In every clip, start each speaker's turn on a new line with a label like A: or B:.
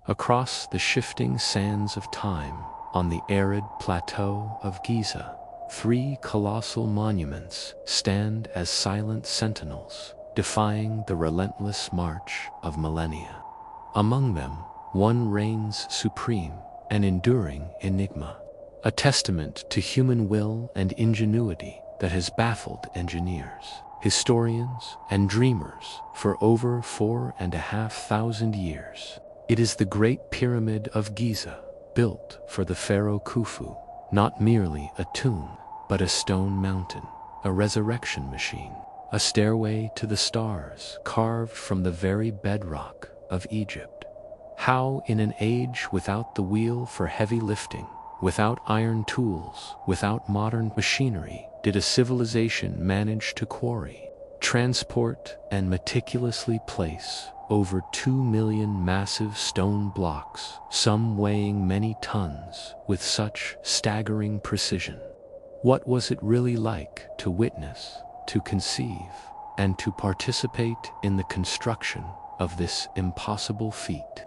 A: Across the shifting sands of time, on the arid plateau of Giza, three colossal monuments stand as silent sentinels, defying the relentless march of millennia. Among them, one reigns supreme, an enduring enigma, a testament to human will and ingenuity that has baffled engineers, historians, and dreamers for over 4,500 years. It is the Great Pyramid of Giza, built for the Pharaoh Khufu, not merely a tomb, but a stone mountain, a resurrection machine, a stairway to the stars carved from the very bedrock of Egypt. How, in an age without the wheel for heavy lifting, without iron tools, without modern machinery, did a civilization manage to quarry, transport, and meticulously place over 2 million massive stone blocks, some weighing many tons, with such staggering precision? What was it really like to witness, to conceive, and to participate in the construction of this impossible feat?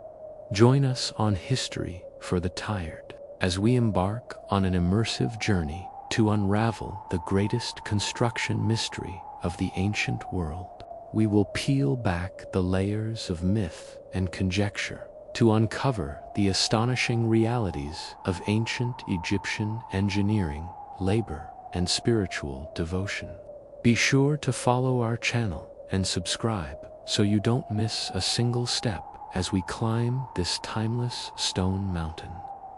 A: Join us on History for the Tired as we embark on an immersive journey to unravel the greatest construction mystery of the ancient world. We will peel back the layers of myth and conjecture to uncover the astonishing realities of ancient Egyptian engineering, labor, and spiritual devotion. Be sure to follow our channel and subscribe so you don't miss a single step as we climb this timeless stone mountain.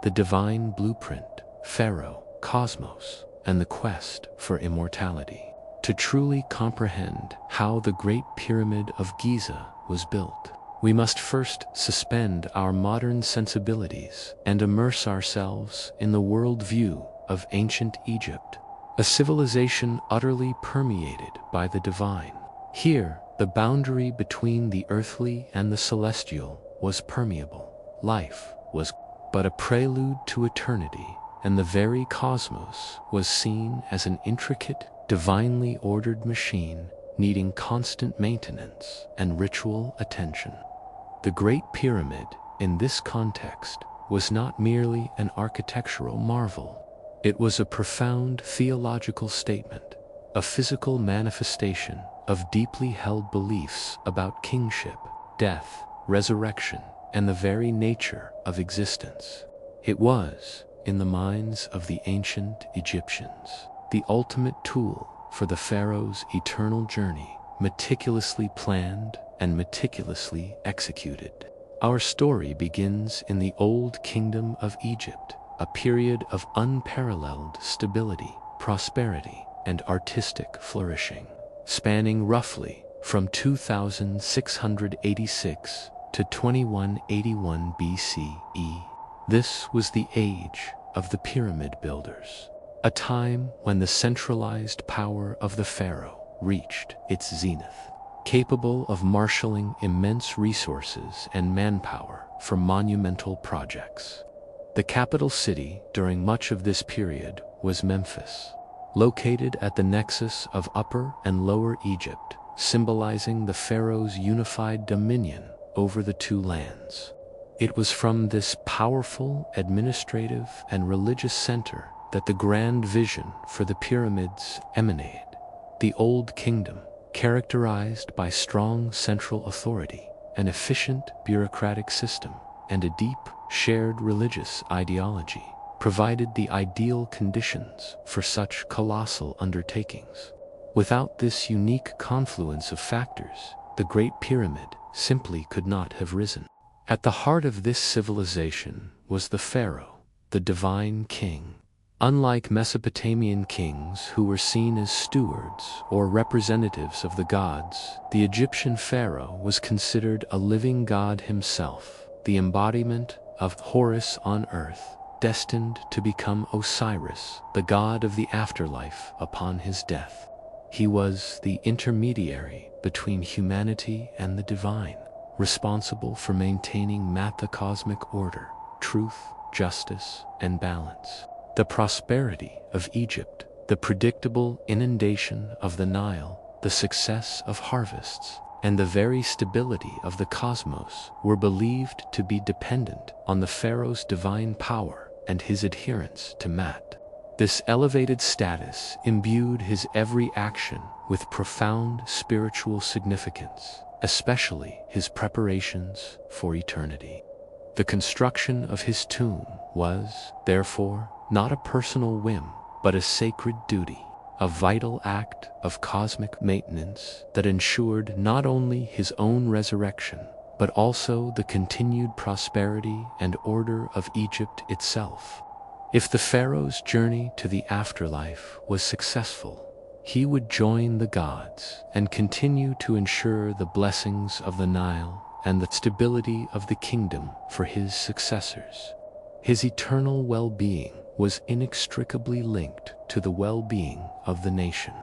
A: The divine blueprint, Pharaoh, cosmos, and the quest for immortality. To truly comprehend how the Great Pyramid of Giza was built, we must first suspend our modern sensibilities and immerse ourselves in the worldview of ancient Egypt, a civilization utterly permeated by the divine. Here, the boundary between the earthly and the celestial was permeable. Life was but a prelude to eternity, and the very cosmos was seen as an intricate, divinely ordered machine needing constant maintenance and ritual attention. The Great Pyramid, in this context, was not merely an architectural marvel. It was a profound theological statement, a physical manifestation of deeply held beliefs about kingship, death, resurrection, and the very nature of existence. It was, in the minds of the ancient Egyptians, the ultimate tool for the pharaoh's eternal journey, meticulously planned and meticulously executed. Our story begins in the Old Kingdom of Egypt, a period of unparalleled stability, prosperity, and artistic flourishing, spanning roughly from 2686 to 2181 BCE. This was the age of the pyramid builders, a time when the centralized power of the pharaoh reached its zenith, capable of marshaling immense resources and manpower for monumental projects. The capital city during much of this period was Memphis, located at the nexus of Upper and Lower Egypt, symbolizing the pharaoh's unified dominion over the two lands. It was from this powerful administrative and religious center that the grand vision for the pyramids emanated. The Old Kingdom, characterized by strong central authority, an efficient bureaucratic system, and a deep, shared religious ideology, provided the ideal conditions for such colossal undertakings. Without this unique confluence of factors, the Great Pyramid simply could not have risen. At the heart of this civilization was the pharaoh, the divine king. Unlike Mesopotamian kings who were seen as stewards or representatives of the gods, the Egyptian pharaoh was considered a living god himself, the embodiment of Horus on earth, destined to become Osiris, the god of the afterlife upon his death. He was the intermediary between humanity and the divine, responsible for maintaining the cosmic order, truth, justice, and balance. The prosperity of Egypt, the predictable inundation of the Nile, the success of harvests, and the very stability of the cosmos were believed to be dependent on the pharaoh's divine power and his adherence to Mat. This elevated status imbued his every action with profound spiritual significance, especially his preparations for eternity. The construction of his tomb was, therefore, not a personal whim, but a sacred duty, a vital act of cosmic maintenance that ensured not only his own resurrection, but also the continued prosperity and order of Egypt itself. If the pharaoh's journey to the afterlife was successful, he would join the gods and continue to ensure the blessings of the Nile and the stability of the kingdom for his successors. His eternal well-being was inextricably linked to the well-being of the nation.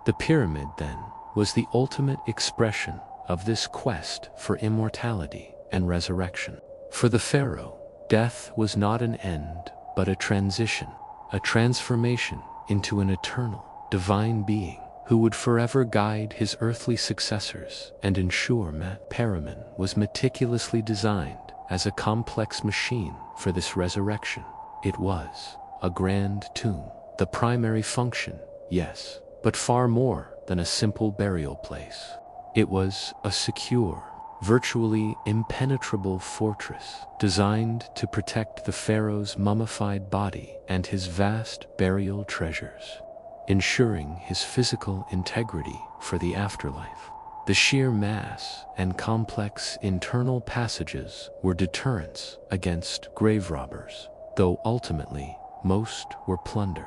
A: The pyramid, then, was the ultimate expression of this quest for immortality and resurrection. For the pharaoh, death was not an end, but a transition, a transformation into an eternal, divine being who would forever guide his earthly successors and ensure the pyramid was meticulously designed as a complex machine for this resurrection. It was a grand tomb, the primary function, yes, but far more than a simple burial place. It was a secure, virtually impenetrable fortress designed to protect the pharaoh's mummified body and his vast burial treasures, ensuring his physical integrity for the afterlife. The sheer mass and complex internal passages were deterrents against grave robbers, though ultimately most were plundered.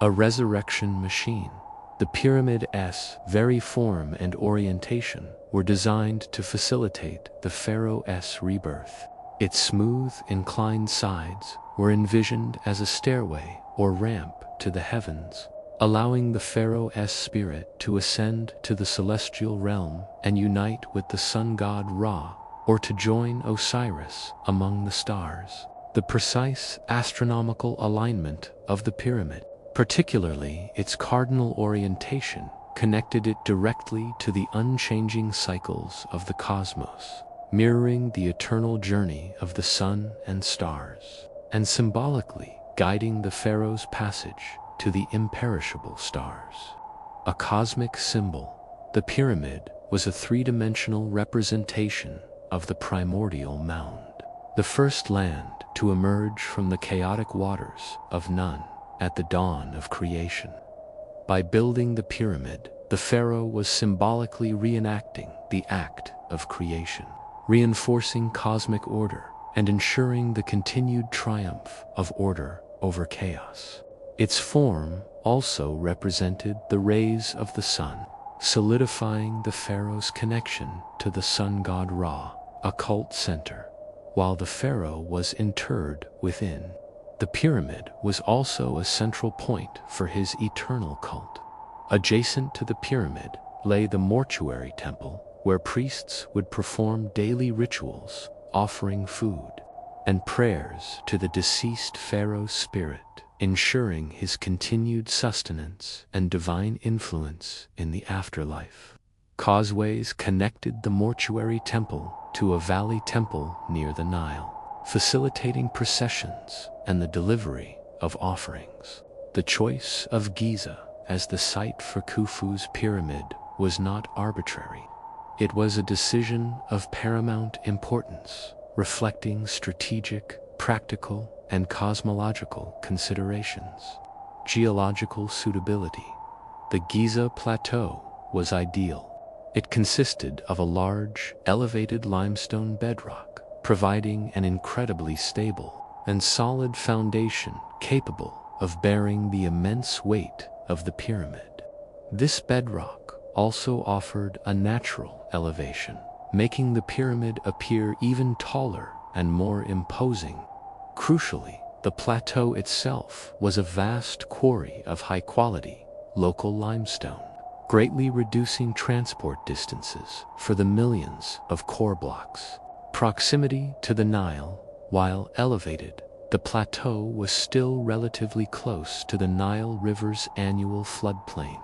A: A resurrection machine. The pyramid's very form and orientation were designed to facilitate the pharaoh's rebirth. Its smooth, inclined sides were envisioned as a stairway or ramp to the heavens, allowing the pharaoh's spirit to ascend to the celestial realm and unite with the sun god Ra, or to join Osiris among the stars. The precise astronomical alignment of the pyramid, particularly its cardinal orientation, connected it directly to the unchanging cycles of the cosmos, mirroring the eternal journey of the sun and stars, and symbolically guiding the pharaoh's passage to the imperishable stars. A cosmic symbol, the pyramid was a three-dimensional representation of the primordial mound, the first land to emerge from the chaotic waters of Nun at the dawn of creation. By building the pyramid, the pharaoh was symbolically reenacting the act of creation, reinforcing cosmic order and ensuring the continued triumph of order over chaos. Its form also represented the rays of the sun, solidifying the pharaoh's connection to the sun god Ra, a cult center. While the pharaoh was interred within, the pyramid was also a central point for his eternal cult. Adjacent to the pyramid lay the mortuary temple, where priests would perform daily rituals, offering food and prayers to the deceased pharaoh's spirit, ensuring his continued sustenance and divine influence in the afterlife. Causeways connected the mortuary temple to a valley temple near the Nile, facilitating processions and the delivery of offerings. The choice of Giza as the site for Khufu's pyramid was not arbitrary. It was a decision of paramount importance, reflecting strategic, practical, and cosmological considerations. Geological suitability. The Giza Plateau was ideal. It consisted of a large, elevated limestone bedrock, providing an incredibly stable and solid foundation capable of bearing the immense weight of the pyramid. This bedrock also offered a natural elevation, making the pyramid appear even taller and more imposing. Crucially, the plateau itself was a vast quarry of high-quality, local limestone, greatly reducing transport distances for the millions of core blocks. Proximity to the Nile, while elevated, the plateau was still relatively close to the Nile River's annual floodplain.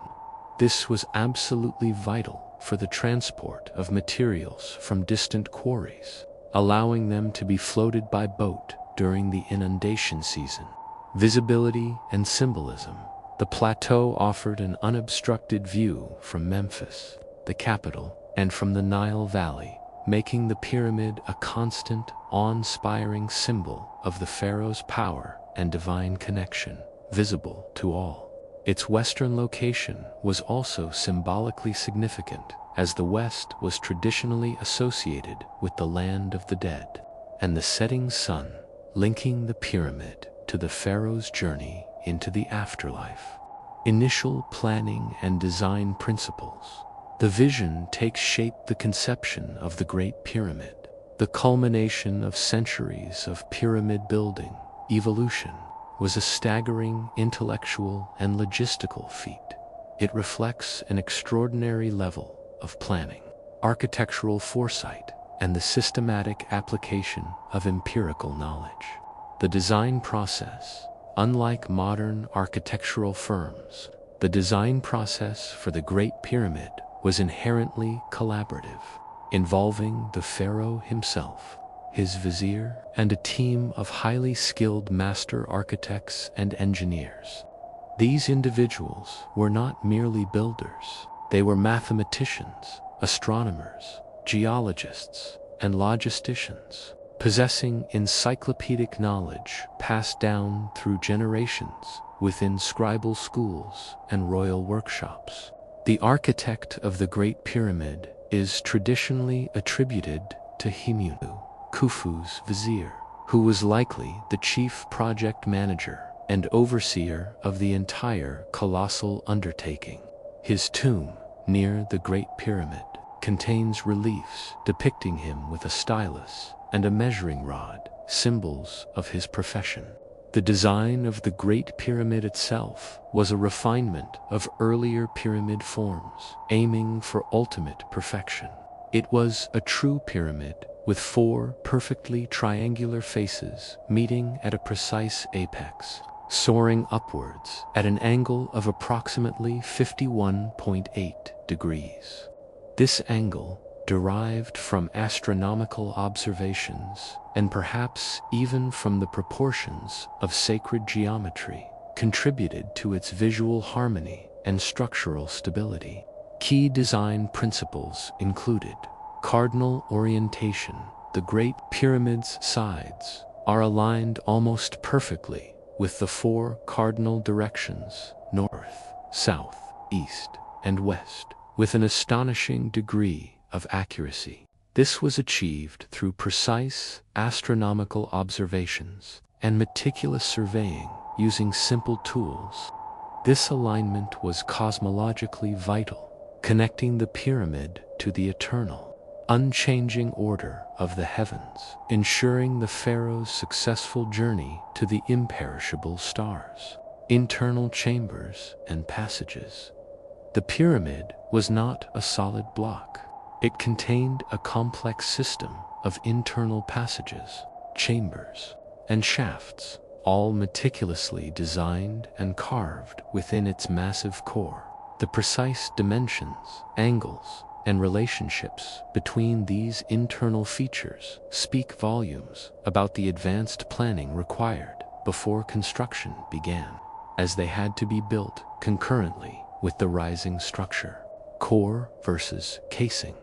A: This was absolutely vital for the transport of materials from distant quarries, allowing them to be floated by boat during the inundation season. Visibility and symbolism. The plateau offered an unobstructed view from Memphis, the capital, and from the Nile Valley, making the pyramid a constant, awe-inspiring symbol of the pharaoh's power and divine connection, visible to all. Its western location was also symbolically significant, as the West was traditionally associated with the land of the dead, and the setting sun, linking the pyramid to the pharaoh's journey into the afterlife. Initial planning and design principles. The vision takes shape the conception of the Great Pyramid, the culmination of centuries of pyramid building. Evolution was a staggering intellectual and logistical feat. It reflects an extraordinary level of planning, architectural foresight, and the systematic application of empirical knowledge. The design process. Unlike modern architectural firms, the design process for the Great Pyramid was inherently collaborative, involving the pharaoh himself, his vizier, and a team of highly skilled master architects and engineers. These individuals were not merely builders, they were mathematicians, astronomers, geologists, and logisticians, possessing encyclopedic knowledge passed down through generations within scribal schools and royal workshops. The architect of the Great Pyramid is traditionally attributed to Himunu, Khufu's vizier, who was likely the chief project manager and overseer of the entire colossal undertaking. His tomb, near the Great Pyramid, contains reliefs depicting him with a stylus and a measuring rod, symbols of his profession. The design of the Great Pyramid itself was a refinement of earlier pyramid forms, aiming for ultimate perfection. It was a true pyramid with 4 perfectly triangular faces meeting at a precise apex, soaring upwards at an angle of approximately 51.8 degrees. This angle, derived from astronomical observations and perhaps even from the proportions of sacred geometry, contributed to its visual harmony and structural stability. Key design principles included cardinal orientation. The Great Pyramid's sides are aligned almost perfectly with the 4 cardinal directions: north, south, east, and west, with an astonishing degree of accuracy. This was achieved through precise astronomical observations and meticulous surveying using simple tools. This alignment was cosmologically vital, connecting the pyramid to the eternal, unchanging order of the heavens, ensuring the pharaoh's successful journey to the imperishable stars. Internal chambers and passages. The pyramid was not a solid block. It contained a complex system of internal passages, chambers, and shafts, all meticulously designed and carved within its massive core. The precise dimensions, angles, and relationships between these internal features speak volumes about the advanced planning required before construction began, as they had to be built concurrently with the rising structure. Core versus casing.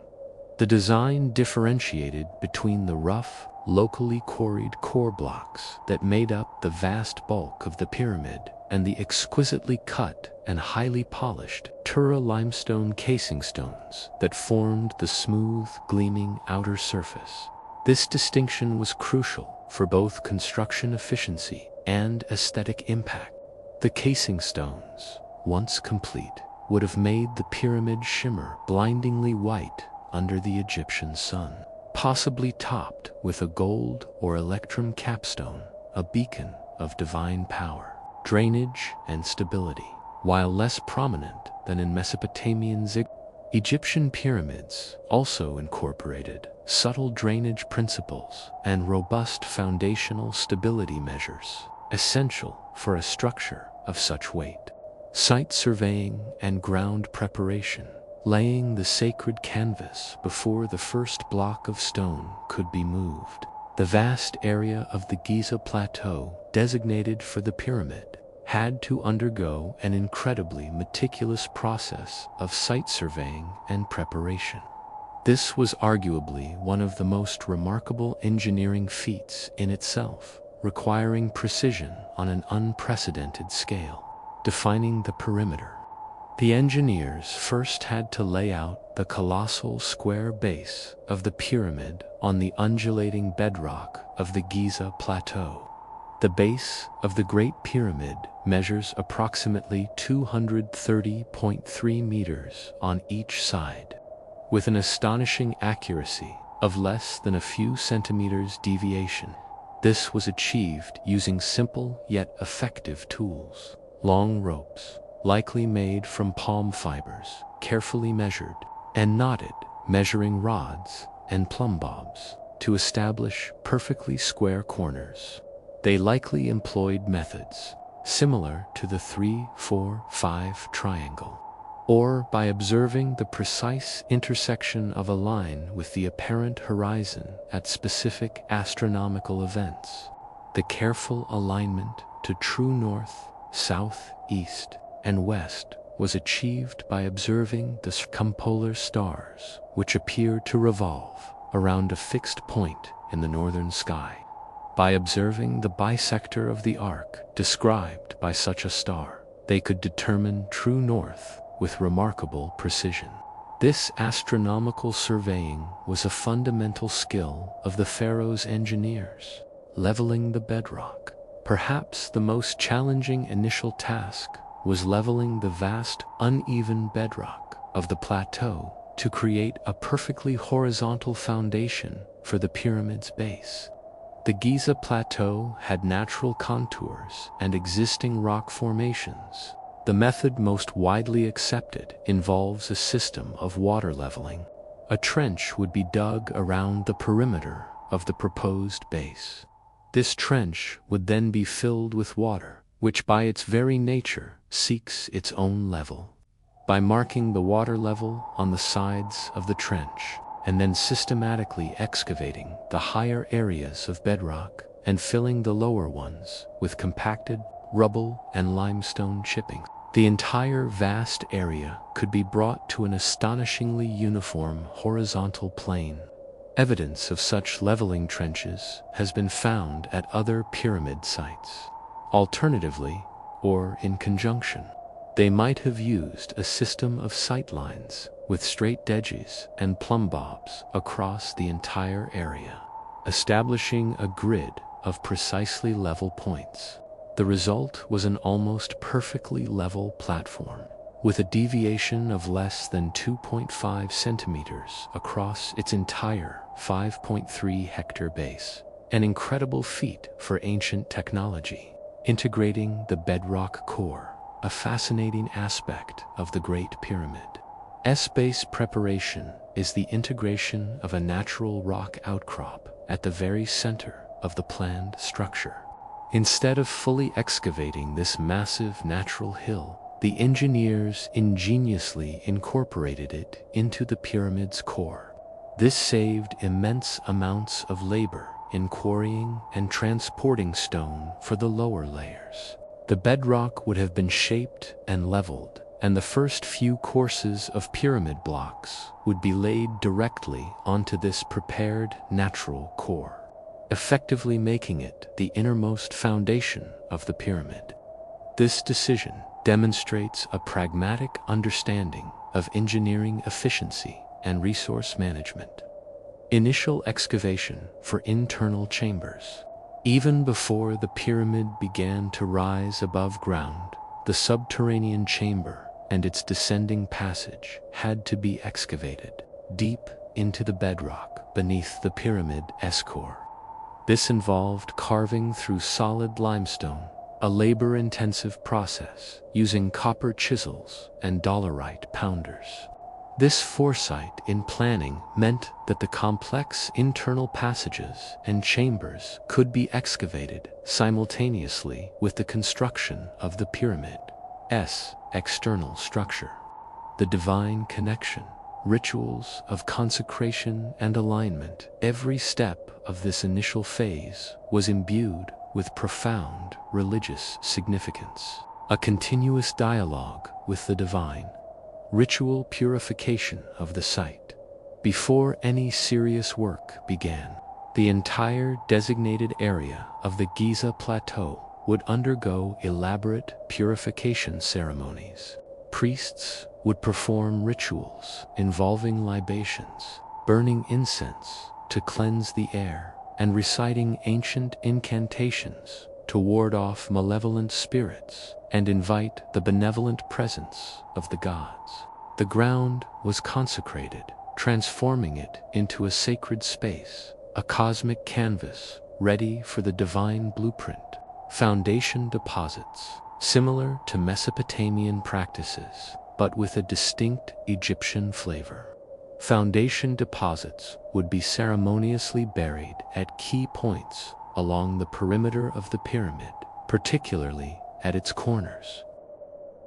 A: The design differentiated between the rough, locally quarried core blocks that made up the vast bulk of the pyramid and the exquisitely cut and highly polished Tura limestone casing stones that formed the smooth, gleaming outer surface. This distinction was crucial for both construction efficiency and aesthetic impact. The casing stones, once complete, would have made the pyramid shimmer blindingly white under the Egyptian sun, possibly topped with a gold or electrum capstone, a beacon of divine power, drainage, and stability. While less prominent than in Mesopotamian Egyptian pyramids also incorporated subtle drainage principles and robust foundational stability measures, essential for a structure of such weight. site surveying and ground preparation, laying the sacred canvas before the first block of stone could be moved. The vast area of the Giza Plateau, designated for the pyramid, had to undergo an incredibly meticulous process of site surveying and preparation. This was arguably one of the most remarkable engineering feats in itself, requiring precision on an unprecedented scale. Defining the perimeter. The engineers first had to lay out the colossal square base of the pyramid on the undulating bedrock of the Giza Plateau. The base of the Great Pyramid measures approximately 230.3 meters on each side, with an astonishing accuracy of less than a few centimeters deviation. This was achieved using simple yet effective tools. Long ropes, likely made from palm fibers, carefully measured and knotted, measuring rods and plumb bobs to establish perfectly square corners. They likely employed methods similar to the 3-4-5 triangle, or by observing the precise intersection of a line with the apparent horizon at specific astronomical events. The careful alignment to true north, south, east, and west was achieved by observing the circumpolar stars, which appeared to revolve around a fixed point in the northern sky. By observing the bisector of the arc described by such a star, they could determine true north with remarkable precision. This astronomical surveying was a fundamental skill of the Pharaoh's engineers, leveling the bedrock. Perhaps the most challenging initial task was leveling the vast, uneven bedrock of the plateau to create a perfectly horizontal foundation for the pyramid's base. The Giza Plateau had natural contours and existing rock formations. The method most widely accepted involves a system of water leveling. A trench would be dug around the perimeter of the proposed base. This trench would then be filled with water, which by its very nature seeks its own level. By marking the water level on the sides of the trench, and then systematically excavating the higher areas of bedrock and filling the lower ones with compacted rubble and limestone chipping, the entire vast area could be brought to an astonishingly uniform horizontal plane. Evidence of such leveling trenches has been found at other pyramid sites. Alternatively, or in conjunction, they might have used a system of sight lines with straight edges and plumb bobs across the entire area, establishing a grid of precisely level points. The result was an almost perfectly level platform, with a deviation of less than 2.5 centimeters across its entire 5.3 hectare base. An incredible feat for ancient technology. Integrating the bedrock core, a fascinating aspect of the Great Pyramid. S-base preparation is the integration of a natural rock outcrop at the very center of the planned structure. Instead of fully excavating this massive natural hill, the engineers ingeniously incorporated it into the pyramid's core. This saved immense amounts of labor in quarrying and transporting stone for the lower layers. The bedrock would have been shaped and leveled, and the first few courses of pyramid blocks would be laid directly onto this prepared natural core, effectively making it the innermost foundation of the pyramid. This decision demonstrates a pragmatic understanding of engineering efficiency and resource management. Initial excavation for internal chambers. Even before the pyramid began to rise above ground, the subterranean chamber and its descending passage had to be excavated deep into the bedrock beneath the pyramid's core. This involved carving through solid limestone, a labor-intensive process using copper chisels and dolerite pounders. This foresight in planning meant that the complex internal passages and chambers could be excavated simultaneously with the construction of the pyramid. external structure. The divine connection, rituals of consecration and alignment. Every step of this initial phase was imbued with profound religious significance, a continuous dialogue with the divine, ritual purification of the site. Before any serious work began, the entire designated area of the Giza Plateau would undergo elaborate purification ceremonies. Priests would perform rituals involving libations, burning incense to cleanse the air, and reciting ancient incantations to ward off malevolent spirits and invite the benevolent presence of the gods. The ground was consecrated, transforming it into a sacred space, a cosmic canvas ready for the divine blueprint. Foundation deposits, similar to Mesopotamian practices, but with a distinct Egyptian flavor. Foundation deposits would be ceremoniously buried at key points along the perimeter of the pyramid, particularly at its corners.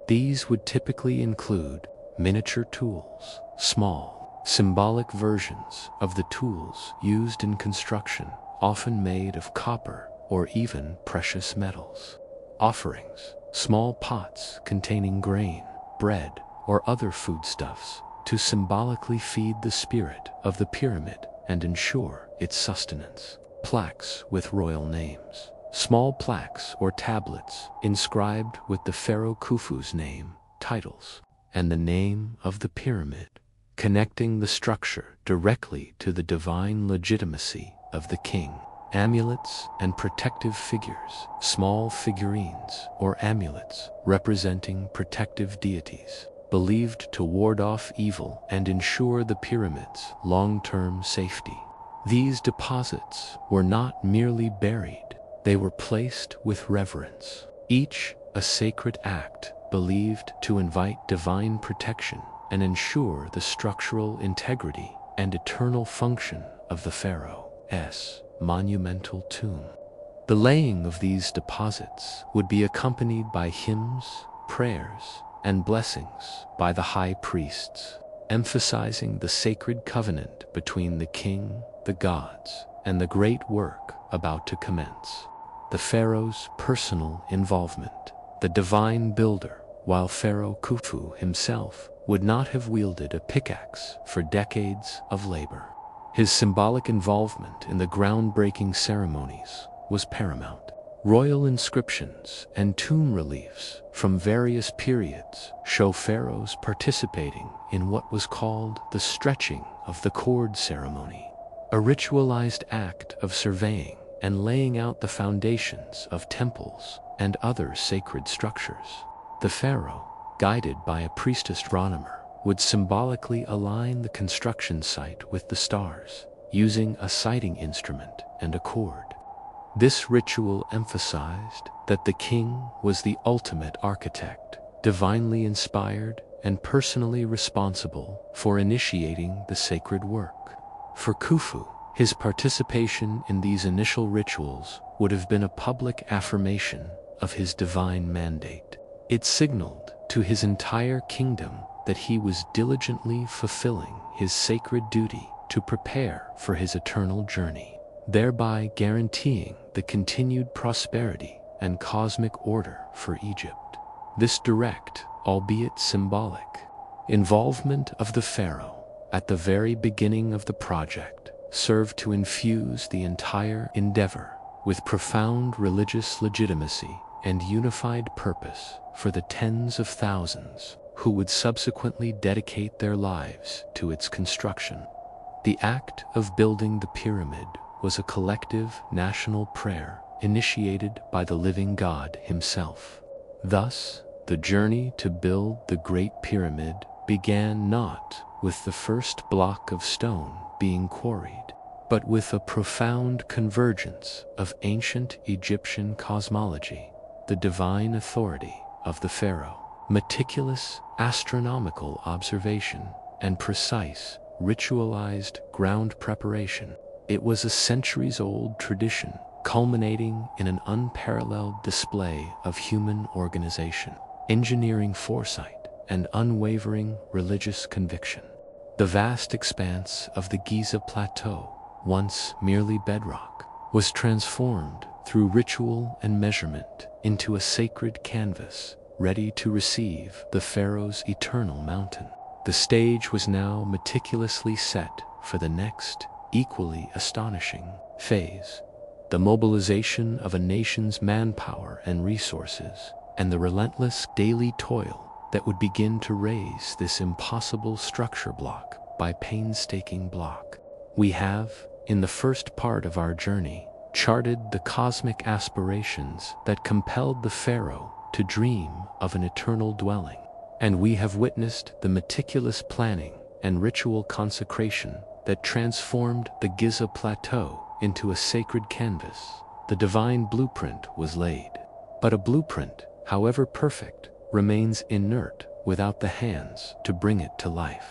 A: These would typically include miniature tools, small, symbolic versions of the tools used in construction, often made of copper or even precious metals. Offerings, small pots containing grain, bread, or other foodstuffs to symbolically feed the spirit of the pyramid and ensure its sustenance. Plaques with royal names, small plaques or tablets inscribed with the Pharaoh Khufu's name, titles, and the name of the pyramid, connecting the structure directly to the divine legitimacy of the king. Amulets and protective figures, small figurines or amulets representing protective deities, believed to ward off evil and ensure the pyramid's long-term safety. These deposits were not merely buried, they were placed with reverence, each a sacred act believed to invite divine protection and ensure the structural integrity and eternal function of the pharaoh's monumental tomb. The laying of these deposits would be accompanied by hymns, prayers, and blessings by the high priests, emphasizing the sacred covenant between the king, the gods, and the great work about to commence. The pharaoh's personal involvement. The divine builder, while Pharaoh Khufu himself would not have wielded a pickaxe for decades of labor, his symbolic involvement in the groundbreaking ceremonies was paramount. Royal inscriptions and tomb reliefs from various periods show pharaohs participating in what was called the stretching of the cord ceremony, a ritualized act of surveying and laying out the foundations of temples and other sacred structures. The pharaoh, guided by a priestess astronomer, would symbolically align the construction site with the stars, using a sighting instrument and a cord. This ritual emphasized that the king was the ultimate architect, divinely inspired and personally responsible for initiating the sacred work. For Khufu, his participation in these initial rituals would have been a public affirmation of his divine mandate. It signaled to his entire kingdom that he was diligently fulfilling his sacred duty to prepare for his eternal journey, thereby guaranteeing the continued prosperity and cosmic order for Egypt. This direct, albeit symbolic, involvement of the pharaoh at the very beginning of the project served to infuse the entire endeavor with profound religious legitimacy and unified purpose for the tens of thousands who would subsequently dedicate their lives to its construction. The act of building the pyramid was a collective national prayer initiated by the living God himself. Thus, the journey to build the Great Pyramid began not with the first block of stone being quarried, but with a profound convergence of ancient Egyptian cosmology, the divine authority of the pharaoh, meticulous astronomical observation, and precise, ritualized ground preparation. It was a centuries-old tradition, culminating in an unparalleled display of human organization. engineering foresight, and unwavering religious conviction. The vast expanse of the Giza Plateau, once merely bedrock, was transformed through ritual and measurement into a sacred canvas ready to receive the Pharaoh's eternal mountain. The stage was now meticulously set for the next, equally astonishing phase: the mobilization of a nation's manpower and resources, and the relentless daily toil that would begin to raise this impossible structure block by painstaking block. We have, in the first part of our journey, charted the cosmic aspirations that compelled the Pharaoh to dream of an eternal dwelling, and we have witnessed the meticulous planning and ritual consecration that transformed the Giza Plateau into a sacred canvas. The divine blueprint was laid. But a blueprint, however perfect, remains inert without the hands to bring it to life.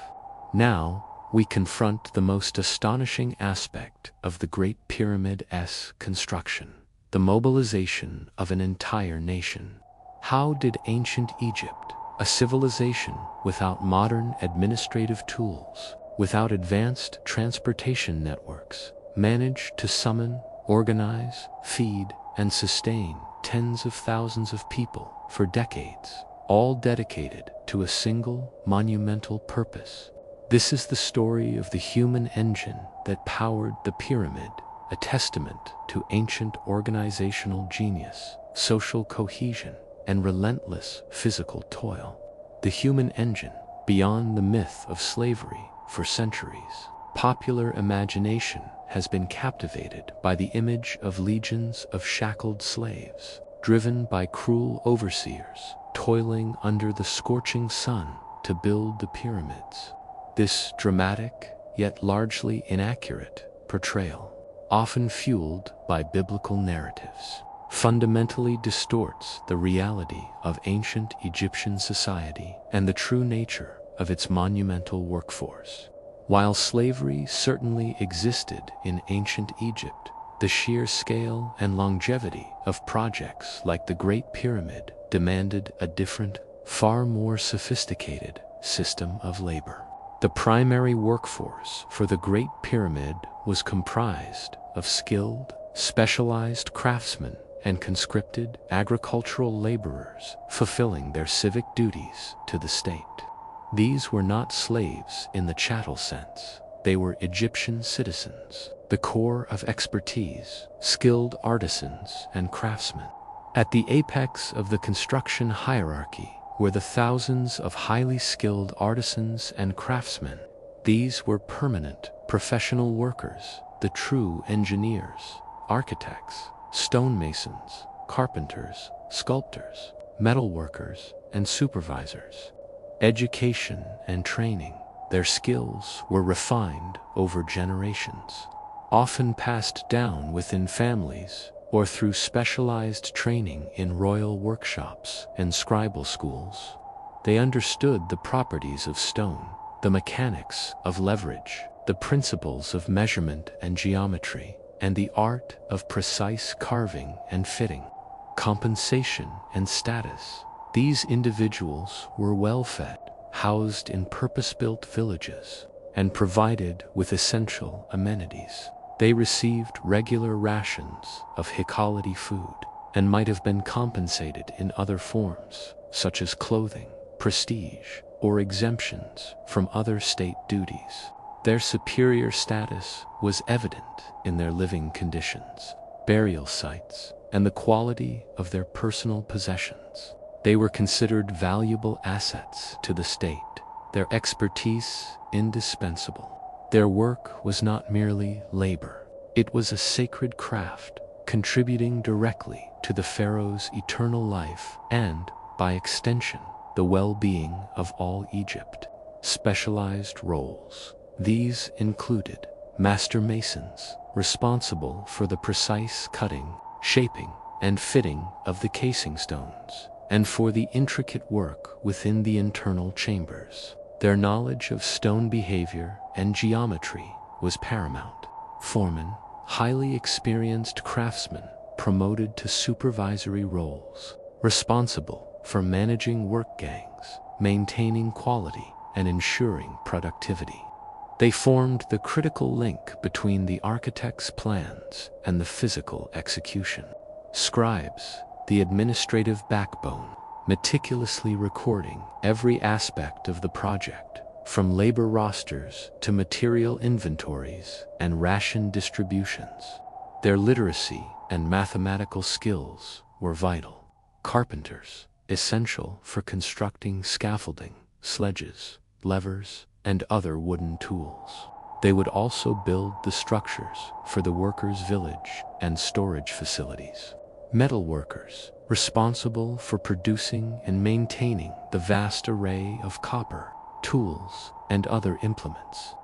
A: Now, we confront the most astonishing aspect of the Great Pyramid's construction: the mobilization of an entire nation. How did ancient Egypt, a civilization without modern administrative tools, without advanced transportation networks, manage to summon, organize, feed, and sustain tens of thousands of people for decades, all dedicated to a single monumental purpose? This is the story of the human engine that powered the pyramid, a testament to ancient organizational genius, social cohesion, and relentless physical toil. The human engine, beyond the myth of slavery for centuries, popular imagination has been captivated by the image of legions of shackled slaves, driven by cruel overseers, toiling under the scorching sun to build the pyramids. This dramatic, yet largely inaccurate, portrayal, often fueled by biblical narratives, fundamentally distorts the reality of ancient Egyptian society and the true nature of its monumental workforce. While slavery certainly existed in ancient Egypt, the sheer scale and longevity of projects like the Great Pyramid demanded a different, far more sophisticated system of labor. The primary workforce for the Great Pyramid was comprised of skilled, specialized craftsmen and conscripted agricultural laborers fulfilling their civic duties to the state. These were not slaves in the chattel sense. They were Egyptian citizens, the core of expertise, skilled artisans and craftsmen. At the apex of the construction hierarchy were the thousands of highly skilled artisans and craftsmen. These were permanent, professional workers, the true engineers, architects, stonemasons, carpenters, sculptors, metalworkers, and supervisors. Education and training. Their skills were refined over generations, often passed down within families or through specialized training in royal workshops and scribal schools. They understood the properties of stone, the mechanics of leverage, the principles of measurement and geometry, and the art of precise carving and fitting. Compensation and status. These individuals were well-fed, housed in purpose-built villages, and provided with essential amenities. They received regular rations of high-quality food and might have been compensated in other forms, such as clothing, prestige, or exemptions from other state duties. Their superior status was evident in their living conditions, burial sites, and the quality of their personal possessions. They were considered valuable assets to the state, their expertise indispensable. Their work was not merely labor. It was a sacred craft, contributing directly to the Pharaoh's eternal life and, by extension, the well-being of all Egypt. Specialized roles. These included master masons, responsible for the precise cutting, shaping, and fitting of the casing stones, and for the intricate work within the internal chambers. Their knowledge of stone behavior and geometry was paramount. Foremen, highly experienced craftsmen, promoted to supervisory roles, responsible for managing work gangs, maintaining quality, and ensuring productivity. They formed the critical link between the architect's plans and the physical execution. Scribes, the administrative backbone, meticulously recording every aspect of the project, from labor rosters to material inventories and ration distributions. Their literacy and mathematical skills were vital. Carpenters, essential for constructing scaffolding, sledges, levers, and other wooden tools. They would also build the structures for the workers' village and storage facilities. Metal workers, responsible for producing and maintaining the vast array of copper, tools, and other implements.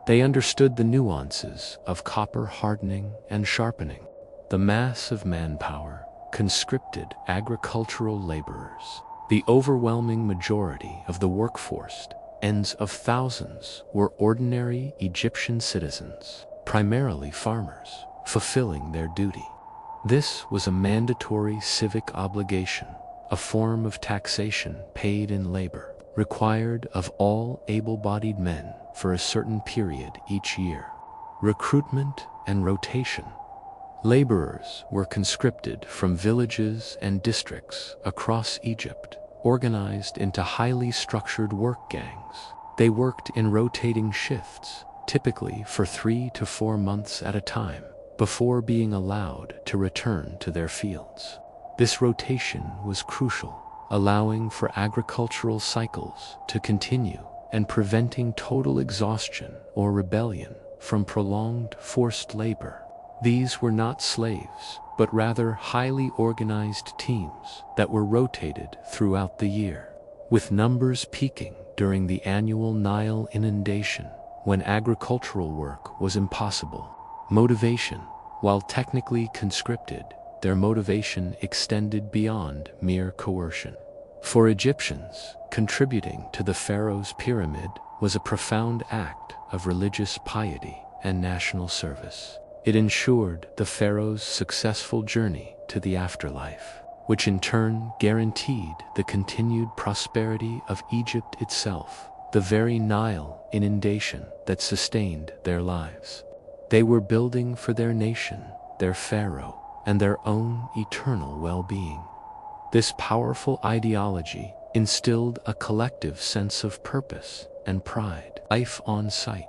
A: They understood the nuances of copper hardening and sharpening. The mass of manpower, conscripted agricultural laborers, the overwhelming majority of the workforce, tens of thousands, were ordinary Egyptian citizens, primarily farmers, fulfilling their duty. This was a mandatory civic obligation, a form of taxation paid in labor, required of all able-bodied men for a certain period each year. Recruitment and rotation. Laborers were conscripted from villages and districts across Egypt, organized into highly structured work gangs. They worked in rotating shifts, typically for 3 to 4 months at a time, before being allowed to return to their fields. This rotation was crucial, allowing for agricultural cycles to continue and preventing total exhaustion or rebellion from prolonged forced labor. These were not slaves, but rather highly organized teams that were rotated throughout the year, with numbers peaking during the annual Nile inundation, when agricultural work was impossible. Motivation. While technically conscripted, their motivation extended beyond mere coercion. For Egyptians, contributing to the Pharaoh's pyramid was a profound act of religious piety and national service. It ensured the Pharaoh's successful journey to the afterlife, which in turn guaranteed the continued prosperity of Egypt itself, the very Nile inundation that sustained their lives. They were building for their nation, their Pharaoh, and their own eternal well-being. This powerful ideology instilled a collective sense of purpose and pride. Life on site.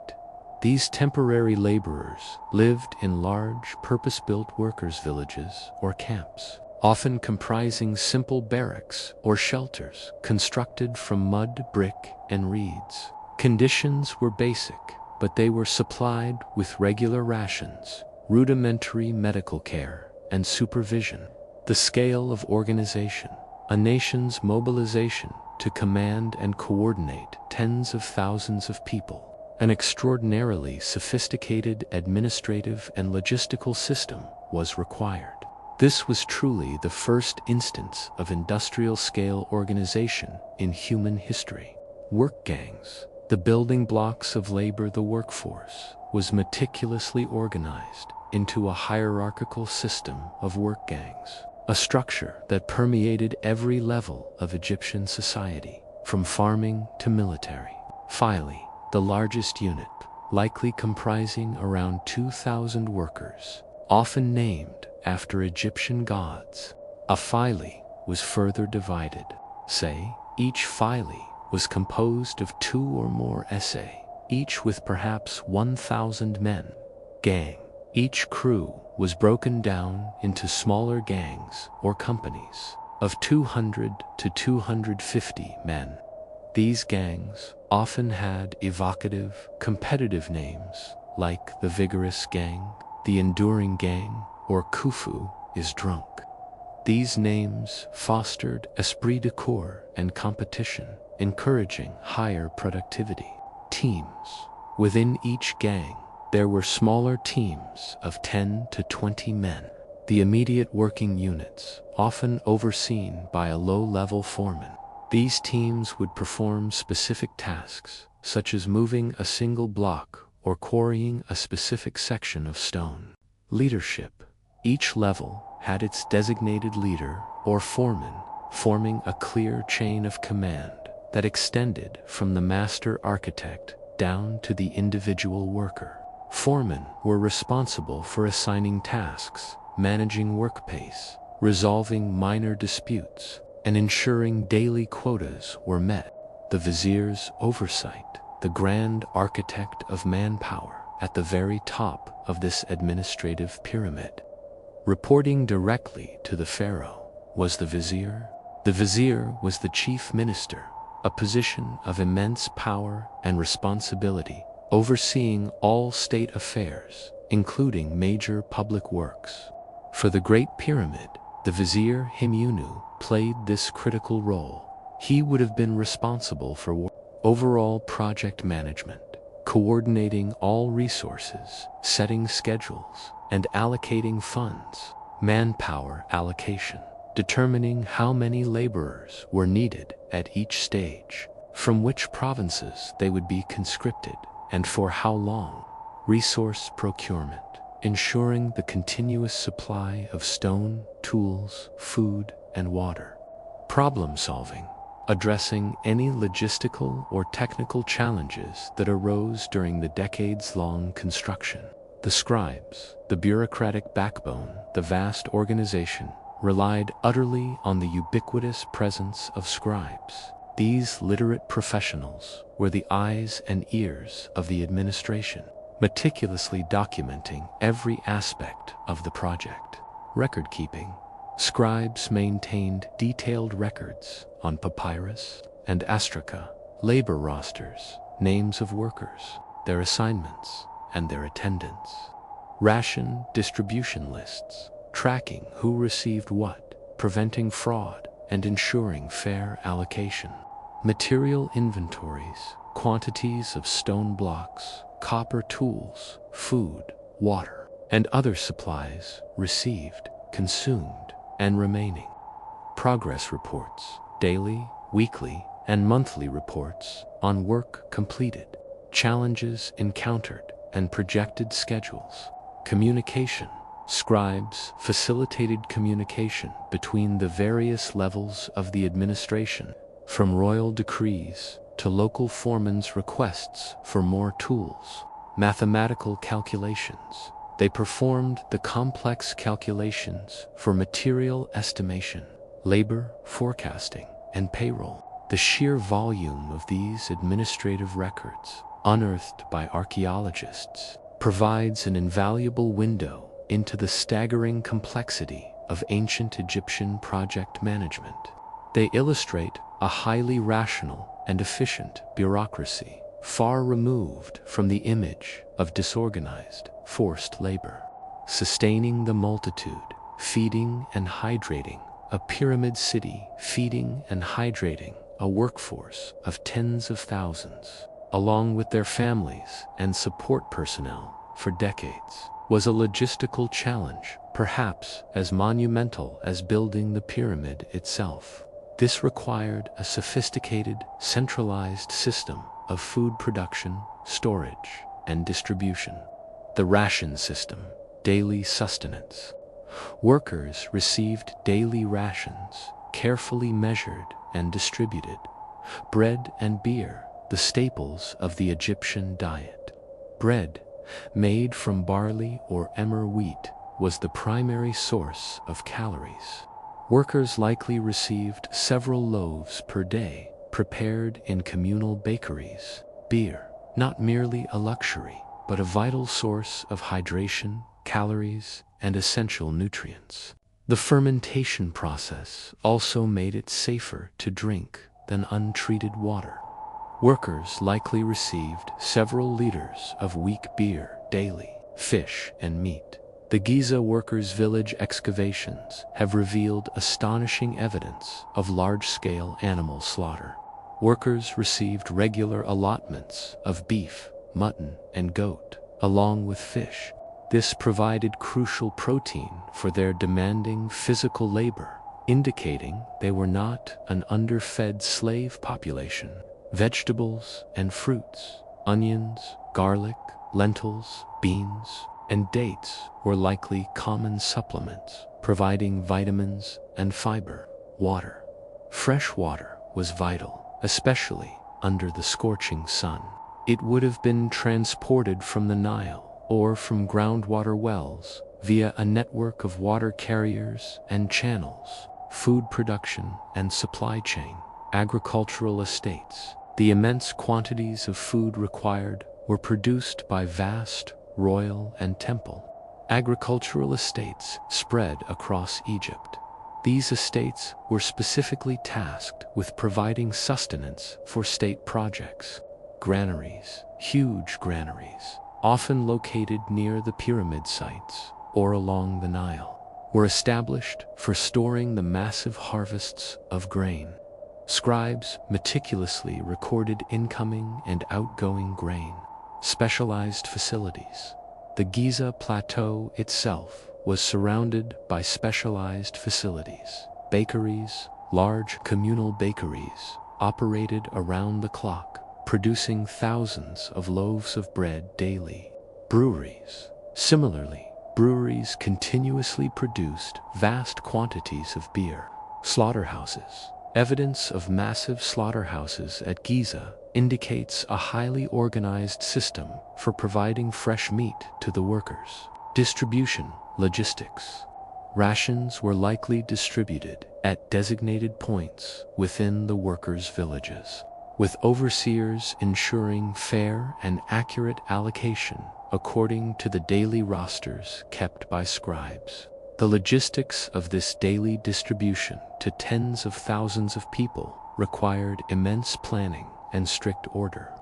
A: These temporary laborers lived in large, purpose-built workers' villages or camps, often comprising simple barracks or shelters constructed from mud, brick, and reeds. Conditions were basic, but they were supplied with regular rations, rudimentary medical care, and supervision. The scale of organization, a nation's mobilization to command and coordinate tens of thousands of people, an extraordinarily sophisticated administrative and logistical system was required. This was truly the first instance of industrial-scale organization in human history. Work gangs, the building blocks of labor. The workforce was meticulously organized into a hierarchical system of work gangs, a structure that permeated every level of Egyptian society, from farming to military. Phyle, the largest unit, likely comprising around 2,000 workers, often named after Egyptian gods. A phyle was further divided. Say, each phyle was composed of 2 or more essae, each with perhaps 1,000 men. Gang. Each crew was broken down into smaller gangs or companies of 200 to 250 men. These gangs often had evocative, competitive names like the Vigorous Gang, the Enduring Gang, or Khufu is Drunk. These names fostered esprit de corps and competition, encouraging higher productivity. Teams. Within each gang, there were smaller teams of 10 to 20 men. The immediate working units, often overseen by a low-level foreman. These teams would perform specific tasks, such as moving a single block or quarrying a specific section of stone. Leadership. Each level had its designated leader or foreman, forming a clear chain of command that extended from the master architect down to the individual worker. Foremen were responsible for assigning tasks, managing work pace, resolving minor disputes, and ensuring daily quotas were met. The vizier's oversight, the grand architect of manpower, at the very top of this administrative pyramid. Reporting directly to the pharaoh was the vizier. The vizier was the chief minister, a position of immense power and responsibility, overseeing all state affairs, including major public works. For the Great Pyramid, the vizier Himyunu played this critical role. He would have been responsible for overall project management, coordinating all resources, setting schedules, and allocating funds, manpower allocation, determining how many laborers were needed at each stage, from which provinces they would be conscripted, and for how long, resource procurement, ensuring the continuous supply of stone, tools, food, and water, problem solving, addressing any logistical or technical challenges that arose during the decades-long construction. The scribes, the bureaucratic backbone, the vast organization, relied utterly on the ubiquitous presence of scribes. These literate professionals were the eyes and ears of the administration, meticulously documenting every aspect of the project. Record keeping. Scribes maintained detailed records on papyrus and astraca, labor rosters, names of workers, their assignments, and their attendance. Ration distribution lists, tracking who received what, preventing fraud, and ensuring fair allocation. Material inventories, quantities of stone blocks, copper tools, food, water, and other supplies received, consumed, and remaining. Progress reports, daily, weekly, and monthly reports on work completed, challenges encountered, and projected schedules. Communication. Scribes facilitated communication between the various levels of the administration, from royal decrees to local foremen's requests for more tools. Mathematical calculations. They performed the complex calculations for material estimation, labor forecasting, and payroll. The sheer volume of these administrative records, unearthed by archaeologists, provides an invaluable window into the staggering complexity of ancient Egyptian project management. They illustrate a highly rational and efficient bureaucracy, far removed from the image of disorganized, forced labor. Sustaining the multitude, feeding and hydrating a pyramid city, feeding and hydrating a workforce of tens of thousands, along with their families and support personnel for decades, was a logistical challenge, perhaps as monumental as building the pyramid itself. This required a sophisticated, centralized system of food production, storage, and distribution. The ration system, daily sustenance. Workers received daily rations, carefully measured and distributed. Bread and beer, the staples of the Egyptian diet. Bread, made from barley or emmer wheat, was the primary source of calories. Workers likely received several loaves per day, prepared in communal bakeries. Beer, not merely a luxury, but a vital source of hydration, calories, and essential nutrients. The fermentation process also made it safer to drink than untreated water. Workers likely received several liters of weak beer daily, fish and meat. The Giza workers' village excavations have revealed astonishing evidence of large-scale animal slaughter. Workers received regular allotments of beef, mutton, and goat, along with fish. This provided crucial protein for their demanding physical labor, indicating they were not an underfed slave population. Vegetables and fruits, onions, garlic, lentils, beans, and dates were likely common supplements, providing vitamins and fiber. Water. Fresh water was vital, especially under the scorching sun. It would have been transported from the Nile or from groundwater wells via a network of water carriers and channels. Food production and supply chain. Agricultural estates. The immense quantities of food required were produced by vast royal and temple agricultural estates spread across Egypt. These estates were specifically tasked with providing sustenance for state projects. Granaries, huge granaries, often located near the pyramid sites or along the Nile, were established for storing the massive harvests of grain. Scribes meticulously recorded incoming and outgoing grain. Specialized facilities. The Giza Plateau itself was surrounded by specialized facilities. Bakeries, large communal bakeries, operated around the clock, producing thousands of loaves of bread daily. Breweries. Similarly, breweries continuously produced vast quantities of beer. Slaughterhouses. Evidence of massive slaughterhouses at Giza indicates a highly organized system for providing fresh meat to the workers. Distribution, logistics. Rations were likely distributed at designated points within the workers' villages, with overseers ensuring fair and accurate allocation according to the daily rosters kept by scribes. The logistics of this daily distribution to tens of thousands of people required immense planning and strict order.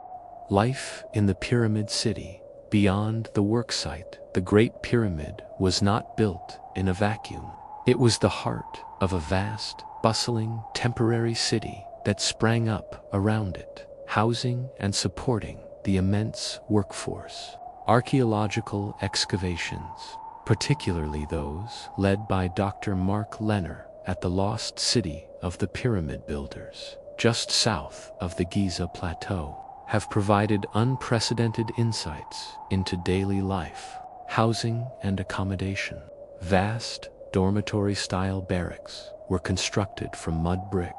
A: Life in the Pyramid City. Beyond the worksite, the Great Pyramid was not built in a vacuum. It was the heart of a vast, bustling, temporary city that sprang up around it, housing and supporting the immense workforce. Archaeological excavations, particularly those led by Dr. Mark Lenner at the lost city of the Pyramid Builders, just south of the Giza Plateau, have provided unprecedented insights into daily life, housing and accommodation. Vast dormitory-style barracks were constructed from mud brick.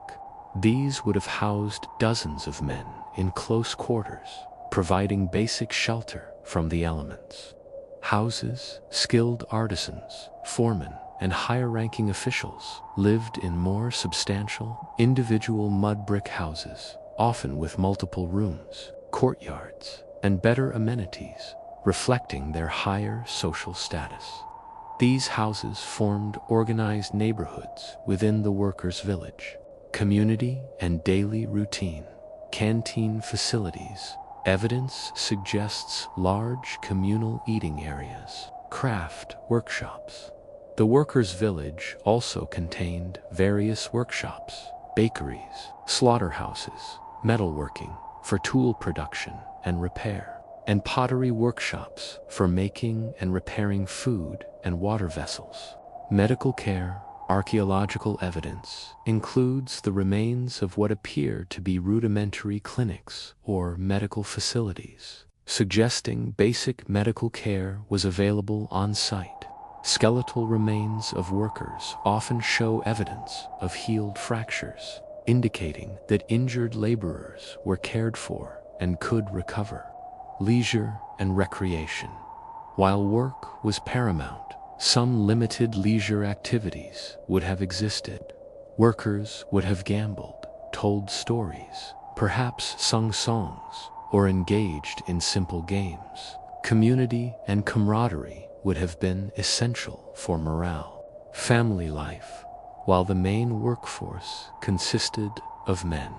A: These would have housed dozens of men in close quarters, providing basic shelter from the elements. Houses, skilled artisans, foremen, and higher-ranking officials lived in more substantial, individual mud brick houses, often with multiple rooms, courtyards, and better amenities, reflecting their higher social status. These houses formed organized neighborhoods within the workers' village. Community and daily routine. Canteen facilities. Evidence suggests large communal eating areas. Craft workshops. The workers' village also contained various workshops, bakeries, slaughterhouses, metalworking for tool production and repair, and pottery workshops for making and repairing food and water vessels. Medical care. Archaeological evidence includes the remains of what appear to be rudimentary clinics or medical facilities, suggesting basic medical care was available on site. Skeletal remains of workers often show evidence of healed fractures, indicating that injured laborers were cared for and could recover. Leisure and recreation. While work was paramount, some limited leisure activities would have existed. Workers would have gambled, told stories, perhaps sung songs, or engaged in simple games. Community and camaraderie would have been essential for morale. Family life. While the main workforce consisted of men,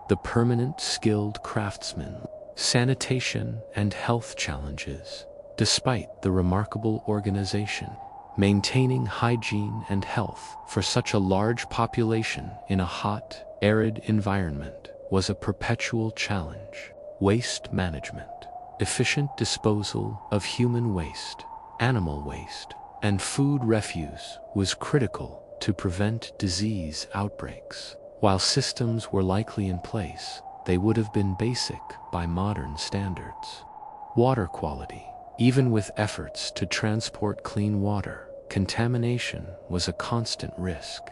A: the permanent skilled craftsmen, sanitation and health challenges. Despite the remarkable organization, maintaining hygiene and health for such a large population in a hot, arid environment was a perpetual challenge. Waste management. Efficient disposal of human waste, animal waste, and food refuse was critical to prevent disease outbreaks. While systems were likely in place, they would have been basic by modern standards. Water quality. Even with efforts to transport clean water, contamination was a constant risk.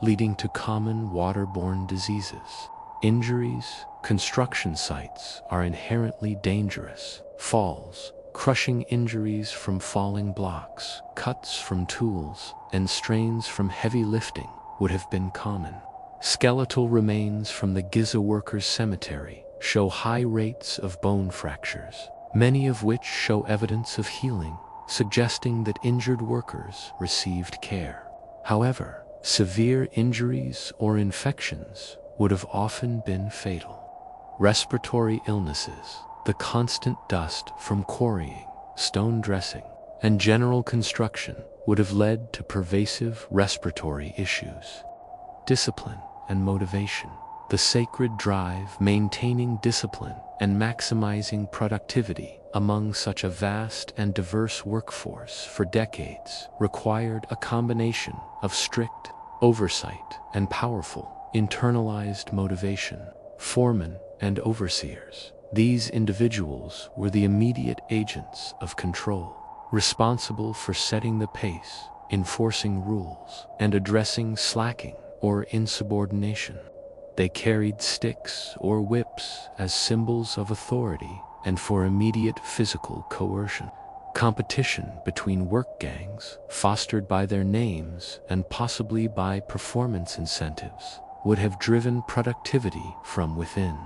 A: leading to common waterborne diseases. Injuries. Construction sites are inherently dangerous. Falls, crushing injuries from falling blocks, cuts from tools, and strains from heavy lifting would have been common. Skeletal remains from the Giza workers' cemetery show high rates of bone fractures, many of which show evidence of healing, suggesting that injured workers received care. However, severe injuries or infections would have often been fatal. Respiratory illnesses. The constant dust from quarrying, stone dressing, and general construction would have led to pervasive respiratory issues. Discipline and motivation. The sacred drive maintaining discipline and maximizing productivity among such a vast and diverse workforce for decades required a combination of strict oversight and powerful internalized motivation. Foremen and overseers. These individuals were the immediate agents of control, responsible for setting the pace, enforcing rules, and addressing slacking or insubordination. They carried sticks or whips as symbols of authority and for immediate physical coercion. Competition between work gangs, fostered by their names and possibly by performance incentives, would have driven productivity from within.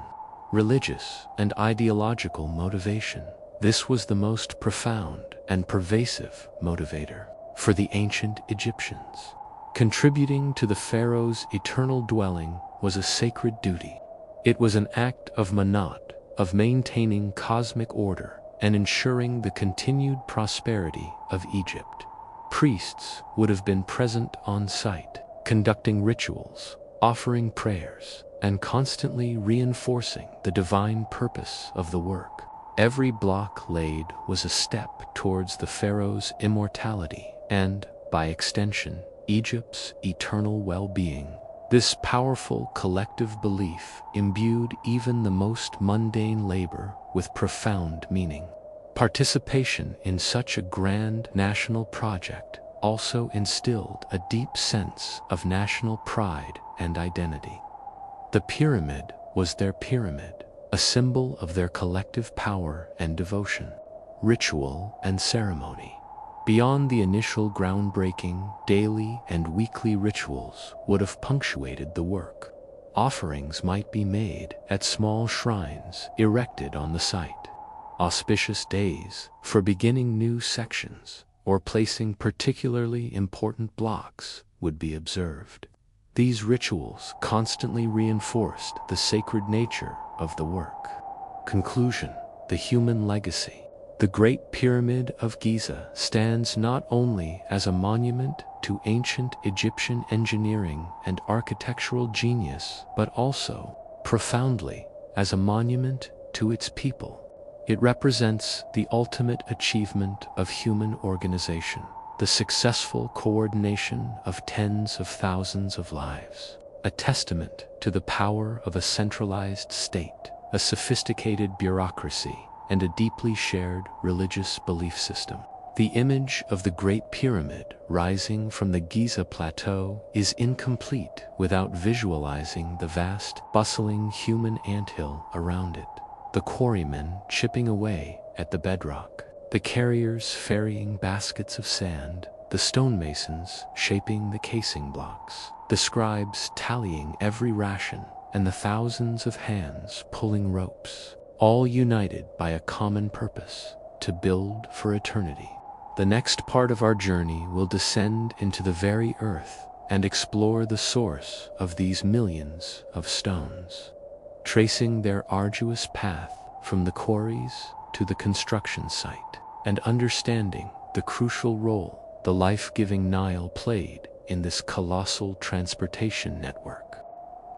A: Religious and ideological motivation. This was the most profound and pervasive motivator for the ancient Egyptians. Contributing to the pharaoh's eternal dwelling was a sacred duty. It was an act of manat, of maintaining cosmic order and ensuring the continued prosperity of Egypt. Priests would have been present on site, conducting rituals, offering prayers, and constantly reinforcing the divine purpose of the work. Every block laid was a step towards the pharaoh's immortality and, by extension, Egypt's eternal well-being. This powerful collective belief imbued even the most mundane labor with profound meaning. Participation in such a grand national project also instilled a deep sense of national pride and identity. The pyramid was their pyramid, a symbol of their collective power and devotion, ritual and ceremony. Beyond the initial groundbreaking, daily and weekly rituals would have punctuated the work. Offerings might be made at small shrines erected on the site. Auspicious days for beginning new sections or placing particularly important blocks would be observed. These rituals constantly reinforced the sacred nature of the work. Conclusion: the human legacy. The Great Pyramid of Giza stands not only as a monument to ancient Egyptian engineering and architectural genius, but also, profoundly, as a monument to its people. It represents the ultimate achievement of human organization, the successful coordination of tens of thousands of lives, a testament to the power of a centralized state, a sophisticated bureaucracy, and a deeply shared religious belief system. The image of the Great Pyramid rising from the Giza Plateau is incomplete without visualizing the vast, bustling human anthill around it. The quarrymen chipping away at the bedrock, the carriers ferrying baskets of sand, the stonemasons shaping the casing blocks, the scribes tallying every ration, and the thousands of hands pulling ropes, all united by a common purpose: to build for eternity. The next part of our journey will descend into the very earth and explore the source of these millions of stones, tracing their arduous path from the quarries to the construction site, and understanding the crucial role the life-giving Nile played in this colossal transportation network.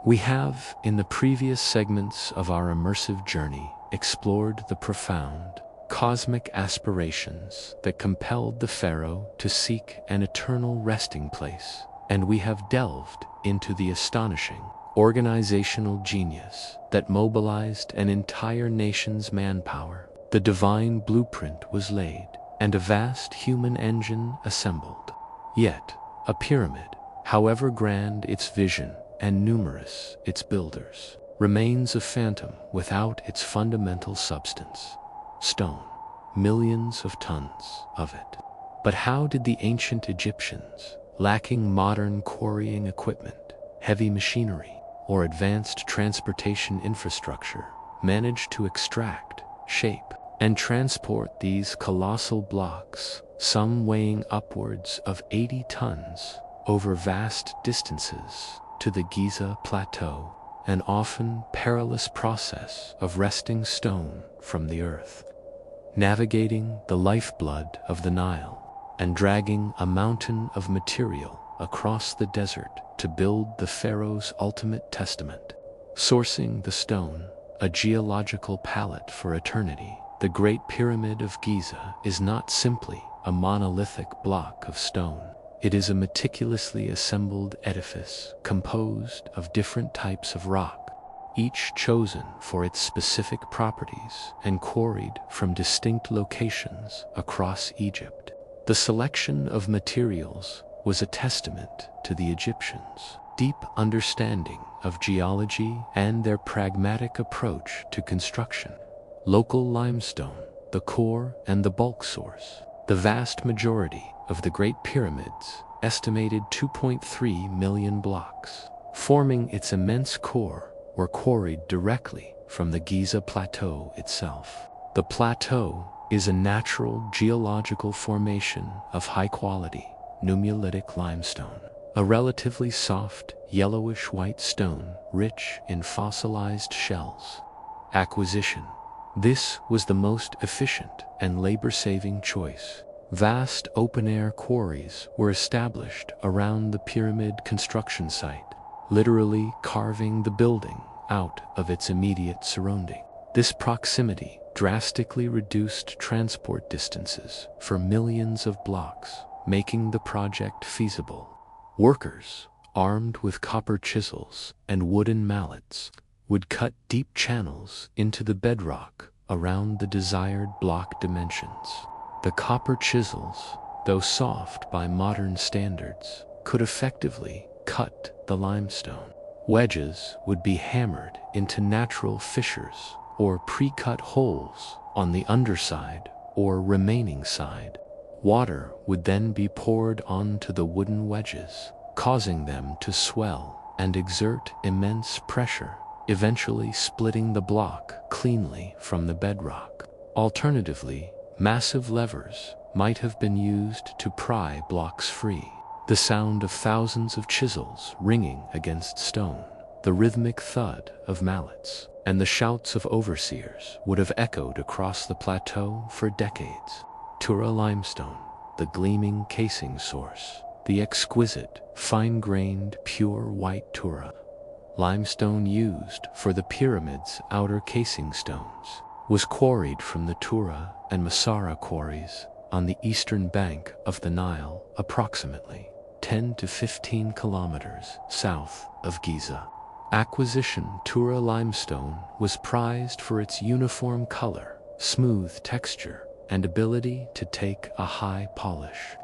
A: We have, in the previous segments of our immersive journey, explored the profound, cosmic aspirations that compelled the pharaoh to seek an eternal resting place, and we have delved into the astonishing organizational genius that mobilized an entire nation's manpower. The divine blueprint was laid, and a vast human engine assembled. Yet, a pyramid However grand its vision and numerous its builders, remains a phantom without its fundamental substance: stone. Millions of tons of it. But how did the ancient Egyptians, lacking modern quarrying equipment, heavy machinery, or advanced transportation infrastructure, manage to extract, shape, and transport these colossal blocks, some weighing upwards of 80 tons, over vast distances to the Giza Plateau, an often perilous process of wresting stone from the earth, navigating the lifeblood of the Nile, and dragging a mountain of material across the desert to build the Pharaoh's ultimate testament, sourcing the stone, a geological palette for eternity. The Great Pyramid of Giza is not simply a monolithic block of stone. It is a meticulously assembled edifice composed of different types of rock, each chosen for its specific properties and quarried from distinct locations across Egypt. The selection of materials was a testament to the Egyptians' deep understanding of geology and their pragmatic approach to construction. Local limestone, the core and the bulk source. The vast majority of the Great Pyramid's estimated 2.3 million blocks, forming its immense core, were quarried directly from the Giza Plateau itself. The plateau is a natural geological formation of high-quality nummulitic limestone, a relatively soft, yellowish-white stone rich in fossilized shells. Acquisition. This was the most efficient and labor-saving choice. Vast open-air quarries were established around the pyramid construction site, literally carving the building out of its immediate surrounding. This proximity drastically reduced transport distances for millions of blocks, making the project feasible. Workers, armed with copper chisels and wooden mallets, would cut deep channels into the bedrock around the desired block dimensions. The copper chisels, though soft by modern standards, could effectively cut the limestone. Wedges would be hammered into natural fissures or pre-cut holes on the underside or remaining side. Water would then be poured onto the wooden wedges, causing them to swell and exert immense pressure, eventually splitting the block cleanly from the bedrock. Alternatively, massive levers might have been used to pry blocks free. The sound of thousands of chisels ringing against stone, the rhythmic thud of mallets, and the shouts of overseers would have echoed across the plateau for decades. Tura limestone, the gleaming casing source, the exquisite, fine-grained, pure white Tura limestone used for the pyramid's outer casing stones, was quarried from the Tura and Masara quarries on the eastern bank of the Nile, approximately 10 to 15 kilometers south of Giza. Acquisition. Tura limestone was prized for its uniform color, smooth texture, and ability to take a high polish.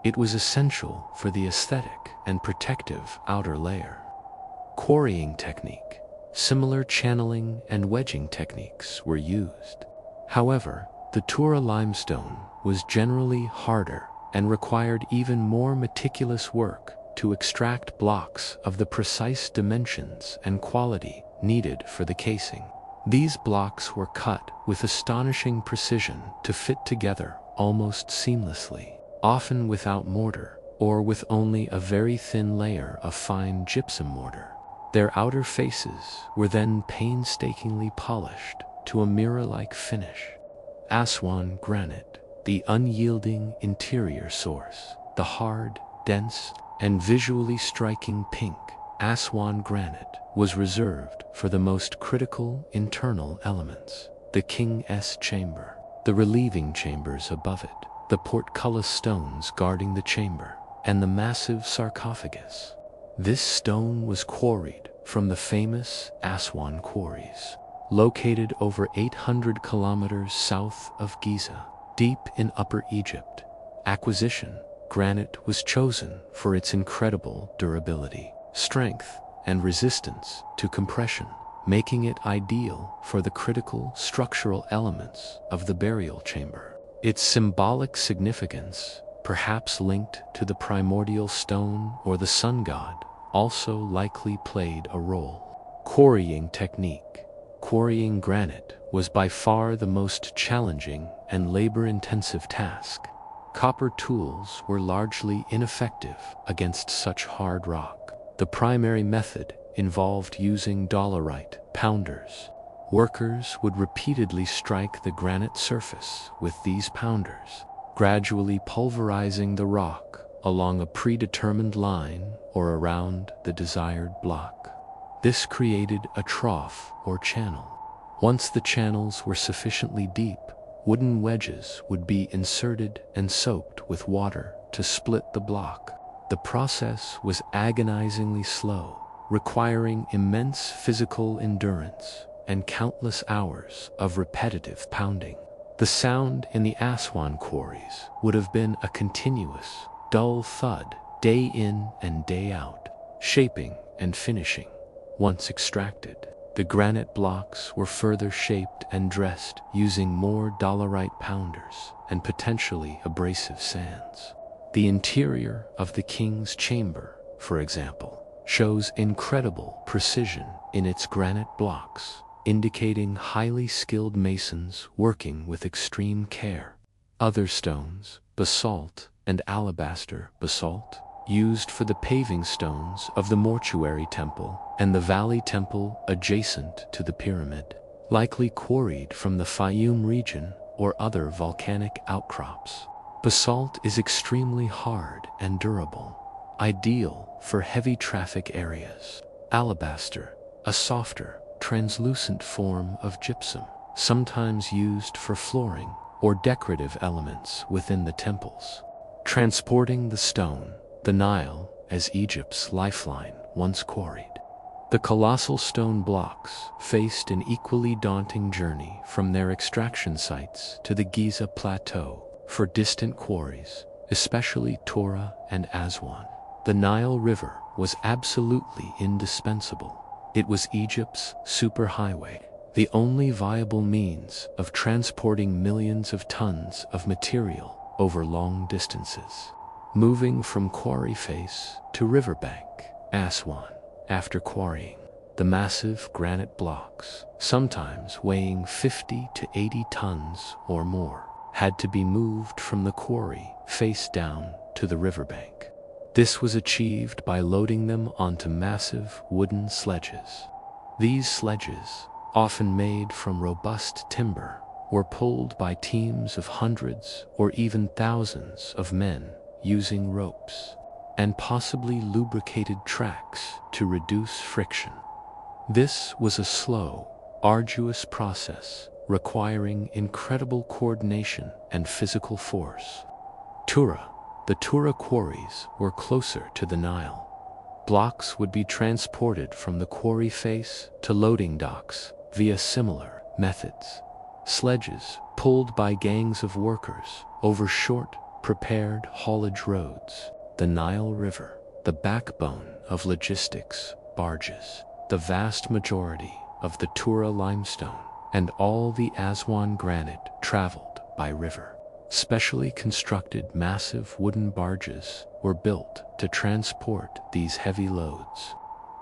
A: It was essential for the aesthetic and protective outer layer. Quarrying technique. Similar channeling and wedging techniques were used. However, the Tura limestone was generally harder and required even more meticulous work to extract blocks of the precise dimensions and quality needed for the casing. These blocks were cut with astonishing precision to fit together almost seamlessly, often without mortar, or with only a very thin layer of fine gypsum mortar. Their outer faces were then painstakingly polished to a mirror-like finish. Aswan granite, the unyielding interior source, the hard, dense, and visually striking pink Aswan granite was reserved for the most critical internal elements: the king's chamber, the relieving chambers above it, the portcullis stones guarding the chamber, and the massive sarcophagus. This stone was quarried from the famous Aswan quarries, located over 800 kilometers south of Giza, deep in Upper Egypt. Acquisition. granite was chosen for its incredible durability, strength, and resistance to compression, making it ideal for the critical structural elements of the burial chamber. Its symbolic significance, perhaps linked to the primordial stone or the sun god, also likely played a role. Quarrying technique. Quarrying granite was by far the most challenging and labor-intensive task. Copper tools were largely ineffective against such hard rock. The primary method involved using dolerite pounders. Workers would repeatedly strike the granite surface with these pounders, gradually pulverizing the rock along a predetermined line or around the desired block. This created a trough or channel. Once the channels were sufficiently deep, wooden wedges would be inserted and soaked with water to split the block. The process was agonizingly slow, requiring immense physical endurance and countless hours of repetitive pounding. The sound in the Aswan quarries would have been a continuous, dull thud, day in and day out, shaping and finishing. Once extracted, the granite blocks were further shaped and dressed using more dolerite pounders and potentially abrasive sands. The interior of the king's chamber, for example, shows incredible precision in its granite blocks, indicating highly skilled masons working with extreme care. Other stones, basalt and alabaster basalt, used for the paving stones of the mortuary temple and the valley temple adjacent to the pyramid, likely quarried from the Fayum region or other volcanic outcrops. Basalt is extremely hard and durable, ideal for heavy traffic areas. Alabaster, a softer, translucent form of gypsum, sometimes used for flooring or decorative elements within the temples. Transporting the stone, the Nile, as Egypt's lifeline, once quarried. The colossal stone blocks faced an equally daunting journey from their extraction sites to the Giza Plateau for distant quarries, especially Tura and Aswan. The Nile River was absolutely indispensable. It was Egypt's superhighway, the only viable means of transporting millions of tons of material over long distances. Moving from quarry face to riverbank, Aswan, after quarrying, the massive granite blocks, sometimes weighing 50 to 80 tons or more, had to be moved from the quarry face down to the riverbank. This was achieved by loading them onto massive wooden sledges. These sledges, often made from robust timber, were pulled by teams of hundreds or even thousands of men using ropes and possibly lubricated tracks to reduce friction. This was a slow, arduous process requiring incredible coordination and physical force. The Tura quarries were closer to the Nile. Blocks would be transported from the quarry face to loading docks via similar methods. Sledges pulled by gangs of workers over short, prepared haulage roads. The Nile River, the backbone of logistics, barges, the vast majority of the Tura limestone, and all the Aswan granite traveled by river. Specially constructed massive wooden barges were built to transport these heavy loads.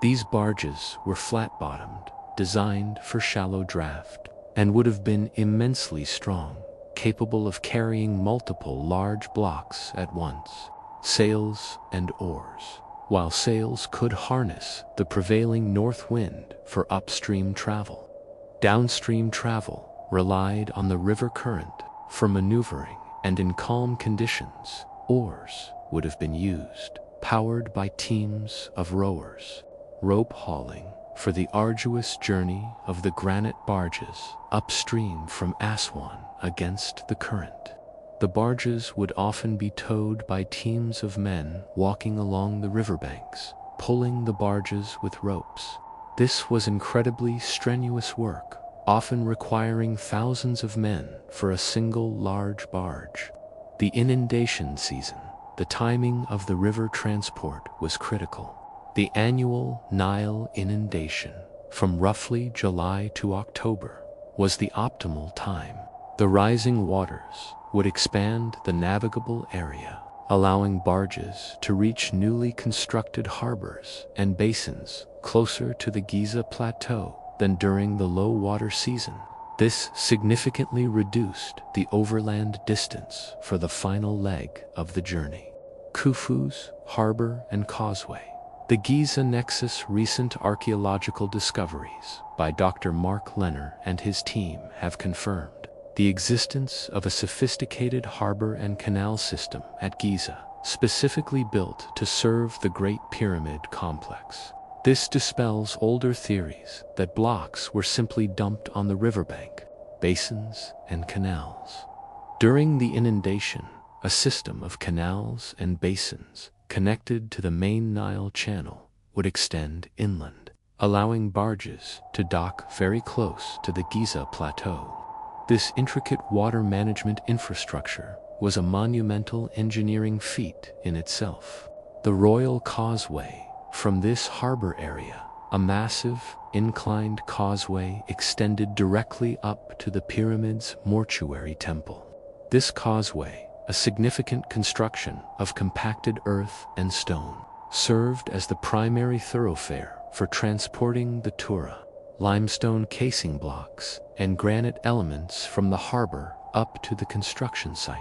A: These barges were flat-bottomed, designed for shallow draft, and would have been immensely strong, capable of carrying multiple large blocks at once. Sails and oars. While sails could harness the prevailing north wind for upstream travel, downstream travel relied on the river current for maneuvering, and in calm conditions, oars would have been used, powered by teams of rowers. Rope hauling for the arduous journey of the granite barges upstream from Aswan against the current. The barges would often be towed by teams of men walking along the riverbanks, pulling the barges with ropes. This was incredibly strenuous work, often requiring thousands of men for a single large barge. The inundation season. the timing of the river transport was critical. The annual Nile inundation, from roughly July to October, was the optimal time. The rising waters would expand the navigable area, allowing barges to reach newly constructed harbors and basins closer to the Giza Plateau than during the low water season. This significantly reduced the overland distance for the final leg of the journey. Khufu's harbor and causeway. The Giza Nexus recent archaeological discoveries by Dr. Mark Lenner and his team have confirmed the existence of a sophisticated harbor and canal system at Giza, specifically built to serve the Great Pyramid complex. This dispels older theories that blocks were simply dumped on the riverbank, basins, and canals. During the inundation, a system of canals and basins connected to the main Nile Channel would extend inland, allowing barges to dock very close to the Giza Plateau. This intricate water management infrastructure was a monumental engineering feat in itself. The Royal Causeway. From this harbor area, a massive, inclined causeway extended directly up to the pyramid's mortuary temple. This causeway, a significant construction of compacted earth and stone, served as the primary thoroughfare for transporting the tura, limestone casing blocks, and granite elements from the harbor up to the construction site.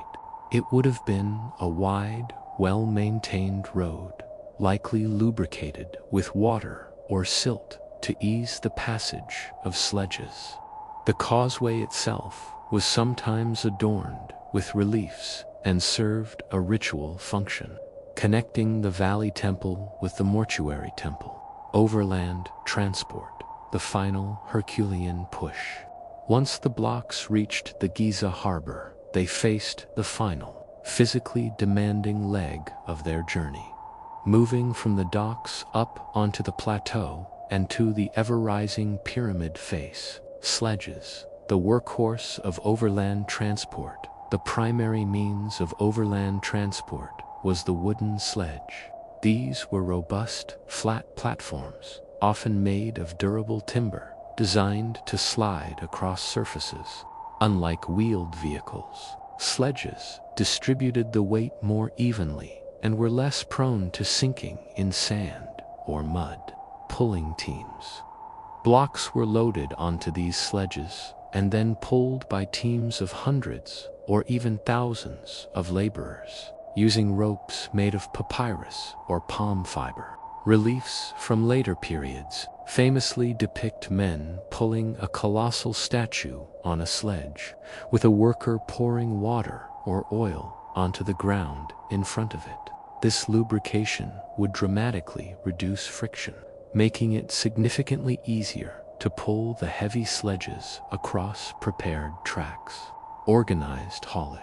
A: It would have been a wide, well-maintained road, likely lubricated with water or silt to ease the passage of sledges. The causeway itself was sometimes adorned with reliefs and served a ritual function, connecting the valley temple with the mortuary temple. Overland transport, the final Herculean push. Once the blocks reached the Giza harbor, they faced the final, physically demanding leg of their journey. Moving from the docks up onto the plateau and to the ever-rising pyramid face, sledges, the workhorse of overland transport. The primary means of overland transport was the wooden sledge. These were robust, flat platforms, often made of durable timber, designed to slide across surfaces. Unlike wheeled vehicles, sledges distributed the weight more evenly and were less prone to sinking in sand or mud. Pulling teams. Blocks were loaded onto these sledges and then pulled by teams of hundreds or even thousands of laborers, using ropes made of papyrus or palm fiber. Reliefs from later periods famously depict men pulling a colossal statue on a sledge, with a worker pouring water or oil onto the ground in front of it. This lubrication would dramatically reduce friction, making it significantly easier to pull the heavy sledges across prepared tracks. Organized haulage.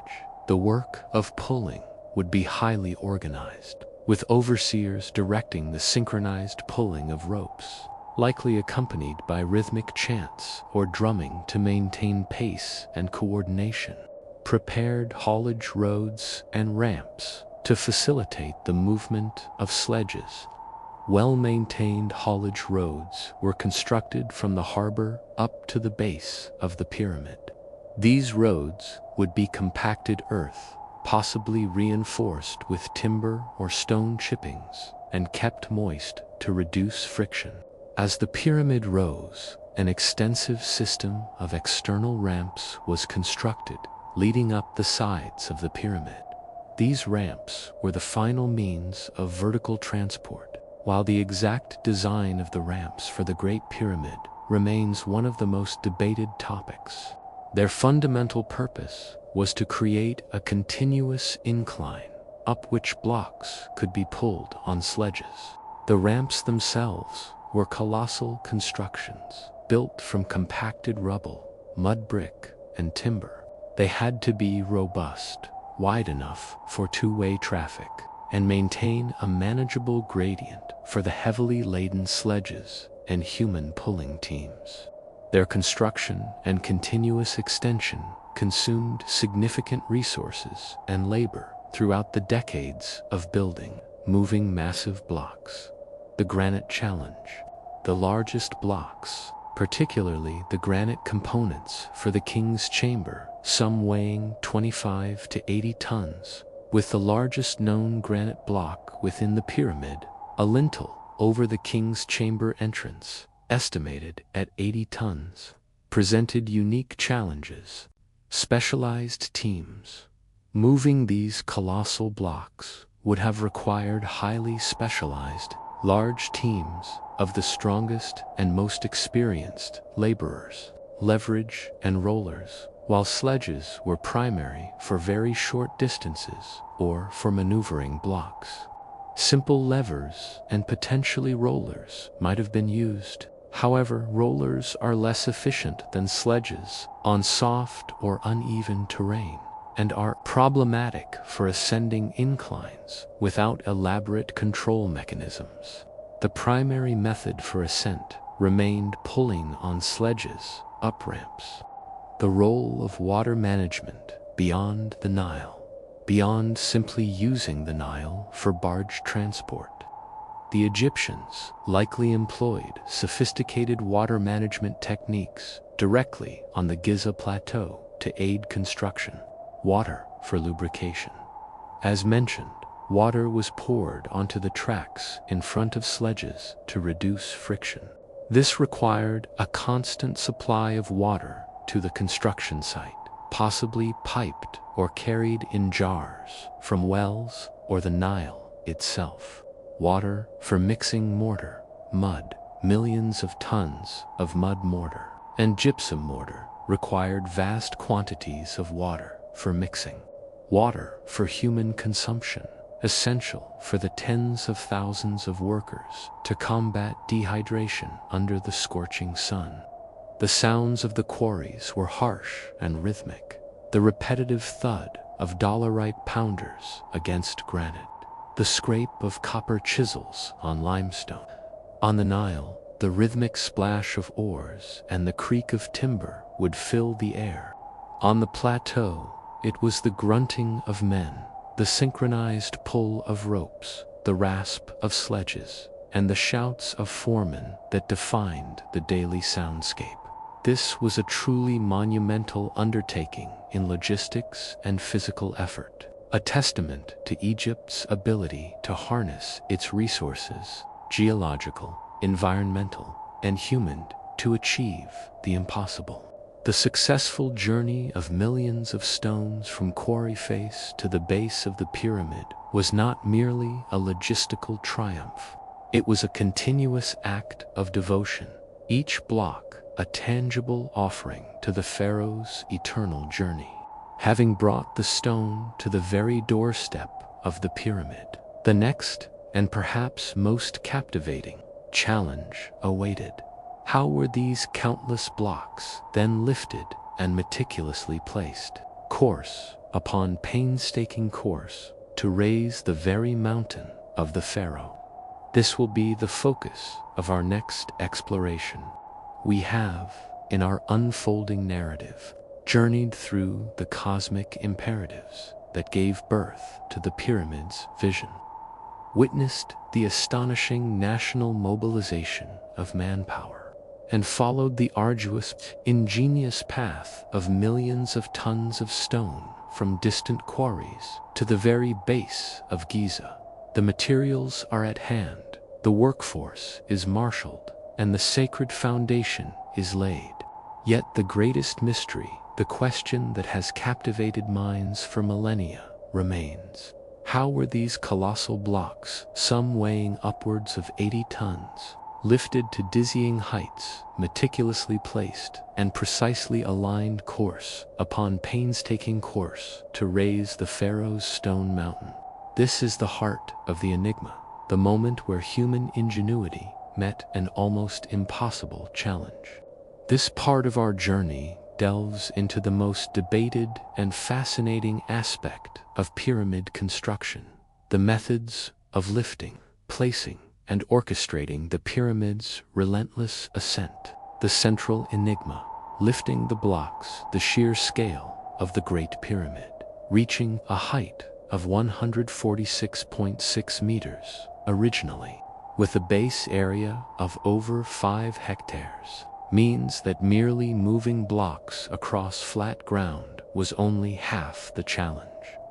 A: The work of pulling would be highly organized, with overseers directing the synchronized pulling of ropes, likely accompanied by rhythmic chants or drumming to maintain pace and coordination. Prepared haulage roads and ramps to facilitate the movement of sledges. Well-maintained haulage roads were constructed from the harbor up to the base of the pyramid. These roads would be compacted earth, possibly reinforced with timber or stone chippings, and kept moist to reduce friction. As the pyramid rose, an extensive system of external ramps was constructed, leading up the sides of the pyramid. These ramps were the final means of vertical transport, while the exact design of the ramps for the Great Pyramid remains one of the most debated topics. Their fundamental purpose was to create a continuous incline up which blocks could be pulled on sledges. The ramps themselves were colossal constructions built from compacted rubble, mud brick, and timber. They had to be robust, wide enough for two-way traffic, and maintain a manageable gradient for the heavily laden sledges and human pulling teams. Their construction and continuous extension consumed significant resources and labor, throughout the decades of building, moving massive blocks. The granite challenge. The largest blocks, particularly the granite components for the king's chamber, some weighing 25 to 80 tons, with the largest known granite block within the pyramid, a lintel over the king's chamber entrance, estimated at 80 tons, presented unique challenges. Specialized teams. Moving these colossal blocks would have required highly specialized, large teams of the strongest and most experienced laborers, leverage, and rollers, while sledges were primary for very short distances or for maneuvering blocks. Simple levers and potentially rollers might have been used. However, rollers are less efficient than sledges on soft or uneven terrain and are problematic for ascending inclines without elaborate control mechanisms. The primary method for ascent remained pulling on sledges up ramps. The role of water management beyond the Nile, beyond simply using the Nile for barge transport. The Egyptians likely employed sophisticated water management techniques directly on the Giza Plateau to aid construction. Water for lubrication. As mentioned, water was poured onto the tracks in front of sledges to reduce friction. This required a constant supply of water to the construction site, possibly piped or carried in jars from wells or the Nile itself. Water for mixing mortar, mud. Millions of tons of mud mortar and gypsum mortar required vast quantities of water for mixing. Water for human consumption, essential for the tens of thousands of workers to combat dehydration under the scorching sun. The sounds of the quarries were harsh and rhythmic, the repetitive thud of dolerite pounders against granite, the scrape of copper chisels on limestone. On the Nile, the rhythmic splash of oars and the creak of timber would fill the air. On the plateau, it was the grunting of men, the synchronized pull of ropes, the rasp of sledges, and the shouts of foremen that defined the daily soundscape. This was a truly monumental undertaking in logistics and physical effort, a testament to Egypt's ability to harness its resources, geological, environmental, and human, to achieve the impossible. The successful journey of millions of stones from quarry face to the base of the pyramid was not merely a logistical triumph. It was a continuous act of devotion, each block a tangible offering to the Pharaoh's eternal journey. Having brought the stone to the very doorstep of the pyramid, the next, and perhaps most captivating, challenge awaited. How were these countless blocks then lifted and meticulously placed, course upon painstaking course, to raise the very mountain of the Pharaoh? This will be the focus of our next exploration. We have, in our unfolding narrative, journeyed through the cosmic imperatives that gave birth to the pyramid's vision, witnessed the astonishing national mobilization of manpower, and followed the arduous, ingenious path of millions of tons of stone from distant quarries to the very base of Giza. The materials are at hand, the workforce is marshaled, and the sacred foundation is laid. Yet the greatest mystery, the question that has captivated minds for millennia, remains. How were these colossal blocks, some weighing upwards of 80 tons, lifted to dizzying heights, meticulously placed and precisely aligned course upon painstaking course to raise the Pharaoh's stone mountain? This is the heart of the enigma, the moment where human ingenuity met an almost impossible challenge. This part of our journey delves into the most debated and fascinating aspect of pyramid construction, the methods of lifting, placing, and orchestrating the pyramid's relentless ascent. The central enigma, lifting the blocks, the sheer scale of the Great Pyramid, reaching a height of 146.6 meters originally, with a base area of over 5 hectares, means that merely moving blocks across flat ground was only half the challenge.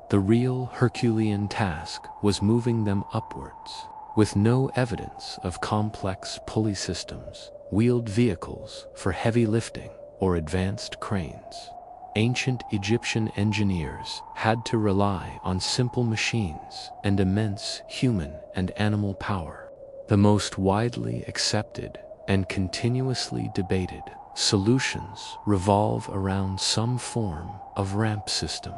A: The real Herculean task was moving them upwards, with no evidence of complex pulley systems, wheeled vehicles for heavy lifting, or advanced cranes. Ancient Egyptian engineers had to rely on simple machines and immense human and animal power. The most widely accepted and continuously debated solutions revolve around some form of ramp system.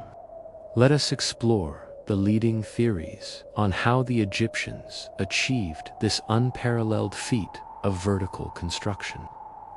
A: Let us explore the leading theories on how the Egyptians achieved this unparalleled feat of vertical construction.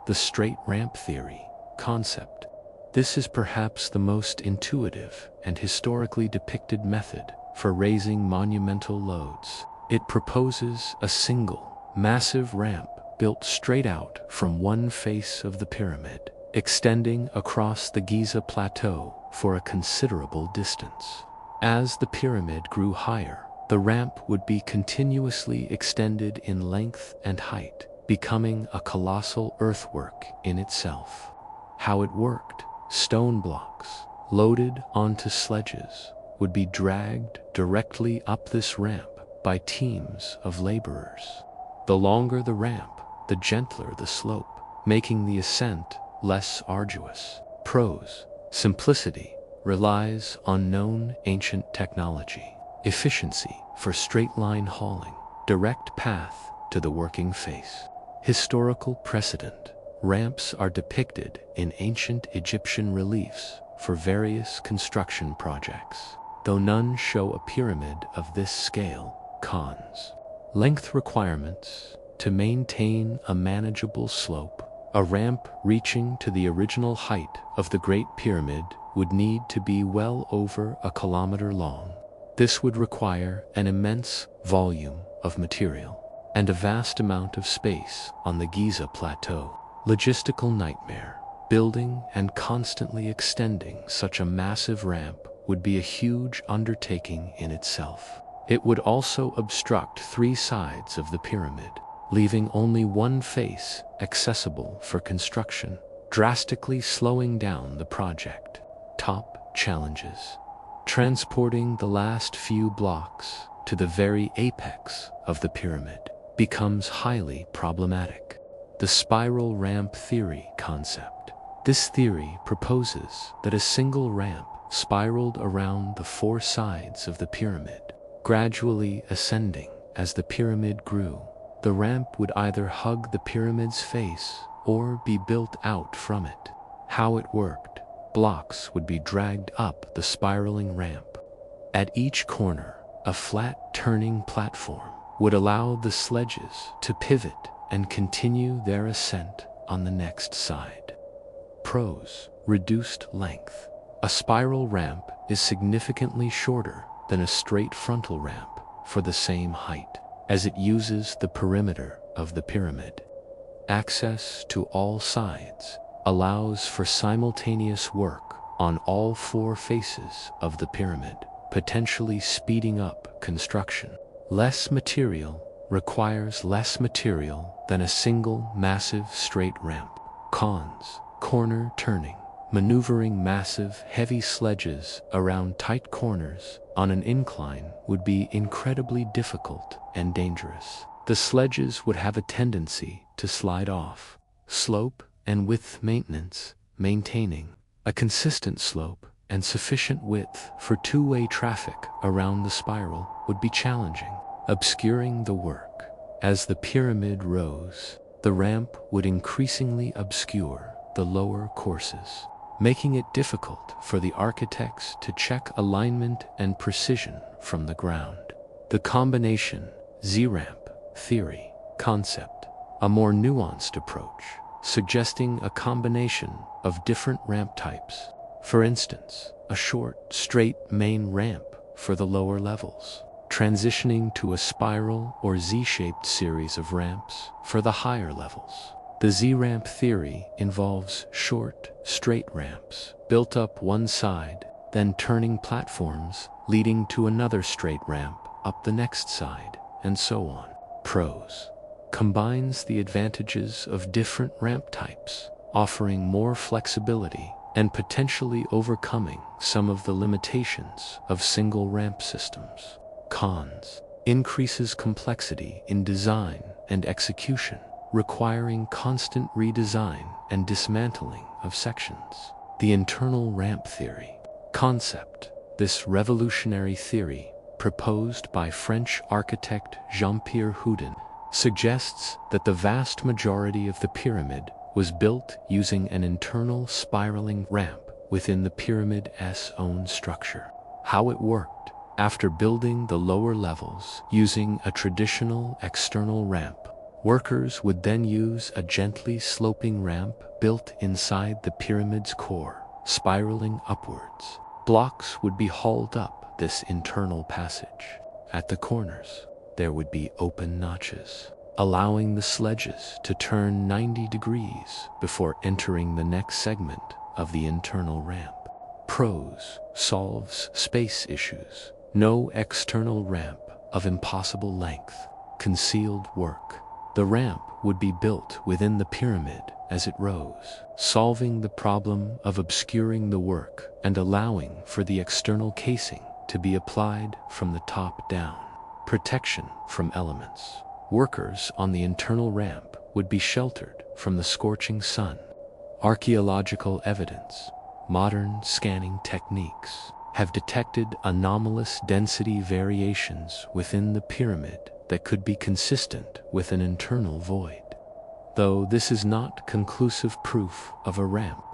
A: The straight ramp theory concept. This is perhaps the most intuitive and historically depicted method for raising monumental loads. It proposes a single, massive ramp built straight out from one face of the pyramid, extending across the Giza Plateau for a considerable distance. As the pyramid grew higher, the ramp would be continuously extended in length and height, becoming a colossal earthwork in itself. How it worked: stone blocks, loaded onto sledges, would be dragged directly up this ramp by teams of laborers. The longer the ramp, the gentler the slope, making the ascent less arduous. Pros: simplicity, relies on known ancient technology. Efficiency for straight-line hauling, direct path to the working face. Historical precedent: ramps are depicted in ancient Egyptian reliefs for various construction projects, though none show a pyramid of this scale. Cons: length requirements. To maintain a manageable slope, a ramp reaching to the original height of the Great Pyramid would need to be well over 1 kilometer long. This would require an immense volume of material and a vast amount of space on the Giza Plateau. Logistical nightmare. Building and constantly extending such a massive ramp would be a huge undertaking in itself. It would also obstruct 3 sides of the pyramid, leaving only one face accessible for construction, drastically slowing down the project. Top challenges: transporting the last few blocks to the very apex of the pyramid becomes highly problematic. The spiral ramp theory concept. This theory proposes that a single ramp spiraled around the 4 sides of the pyramid, gradually ascending as the pyramid grew. The ramp would either hug the pyramid's face or be built out from it. How it worked: blocks would be dragged up the spiraling ramp. At each corner, a flat turning platform would allow the sledges to pivot and continue their ascent on the next side. Pros: reduced length. A spiral ramp is significantly shorter than a straight frontal ramp for the same height, as it uses the perimeter of the pyramid. Access to all sides allows for simultaneous work on all 4 faces of the pyramid, potentially speeding up construction. Less material requires less material than a single massive straight ramp. Cons: corner turning. Maneuvering massive, heavy sledges around tight corners on an incline would be incredibly difficult and dangerous. The sledges would have a tendency to slide off. Slope and width maintenance. Maintaining a consistent slope and sufficient width for 2-way traffic around the spiral would be challenging, obscuring the work. As the pyramid rose, the ramp would increasingly obscure the lower courses, making it difficult for the architects to check alignment and precision from the ground. The combination Z-ramp theory concept, a more nuanced approach, suggesting a combination of different ramp types. For instance, a short, straight main ramp for the lower levels, transitioning to a spiral or Z-shaped series of ramps for the higher levels. The Z-ramp theory involves short, straight ramps built up one side then turning platforms leading to another straight ramp up the next side, and so on. Pros: combines the advantages of different ramp types, offering more flexibility and potentially overcoming some of the limitations of single ramp systems. Cons: increases complexity in design and execution, requiring constant redesign and dismantling of sections. The internal ramp theory concept. This revolutionary theory, proposed by French architect Jean-Pierre Houdin, suggests that the vast majority of the pyramid was built using an internal spiraling ramp within the pyramid's own structure. How it worked: after building the lower levels using a traditional external ramp, workers would then use a gently sloping ramp built inside the pyramid's core, spiraling upwards. Blocks would be hauled up this internal passage. At the corners, there would be open notches, allowing the sledges to turn 90 degrees before entering the next segment of the internal ramp. Pros: solves space issues. No external ramp of impossible length. Concealed work. The ramp would be built within the pyramid as it rose, solving the problem of obscuring the work and allowing for the external casing to be applied from the top down. Protection from elements. Workers on the internal ramp would be sheltered from the scorching sun. Archaeological evidence. Modern scanning techniques have detected anomalous density variations within the pyramid that could be consistent with an internal void. Though this is not conclusive proof of a ramp.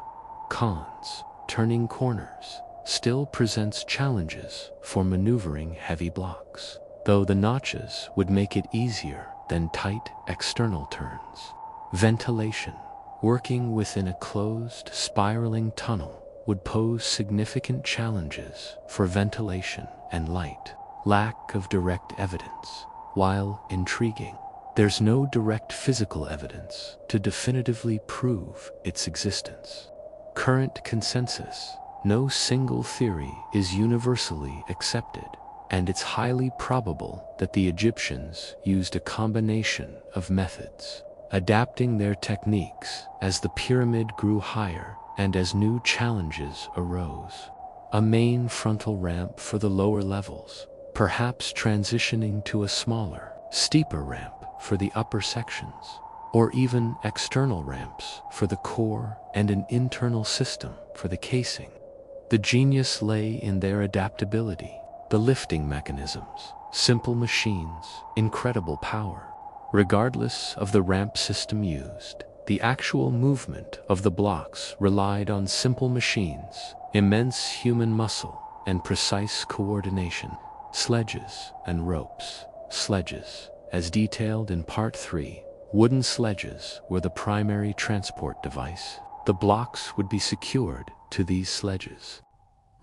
A: Cons: turning corners still presents challenges for maneuvering heavy blocks, though the notches would make it easier than tight external turns. Ventilation. Working within a closed, spiraling tunnel would pose significant challenges for ventilation and light. Lack of direct evidence. While intriguing, there's no direct physical evidence to definitively prove its existence. Current consensus. No single theory is universally accepted, and it's highly probable that the Egyptians used a combination of methods, adapting their techniques as the pyramid grew higher and as new challenges arose. A main frontal ramp for the lower levels, perhaps transitioning to a smaller, steeper ramp for the upper sections, or even external ramps for the core and an internal system for the casing. The genius lay in their adaptability. The lifting mechanisms, simple machines, incredible power. Regardless of the ramp system used, the actual movement of the blocks relied on simple machines, immense human muscle, and precise coordination. Sledges and ropes. Sledges. As detailed in Part 3, wooden sledges were the primary transport device. The blocks would be secured to these sledges.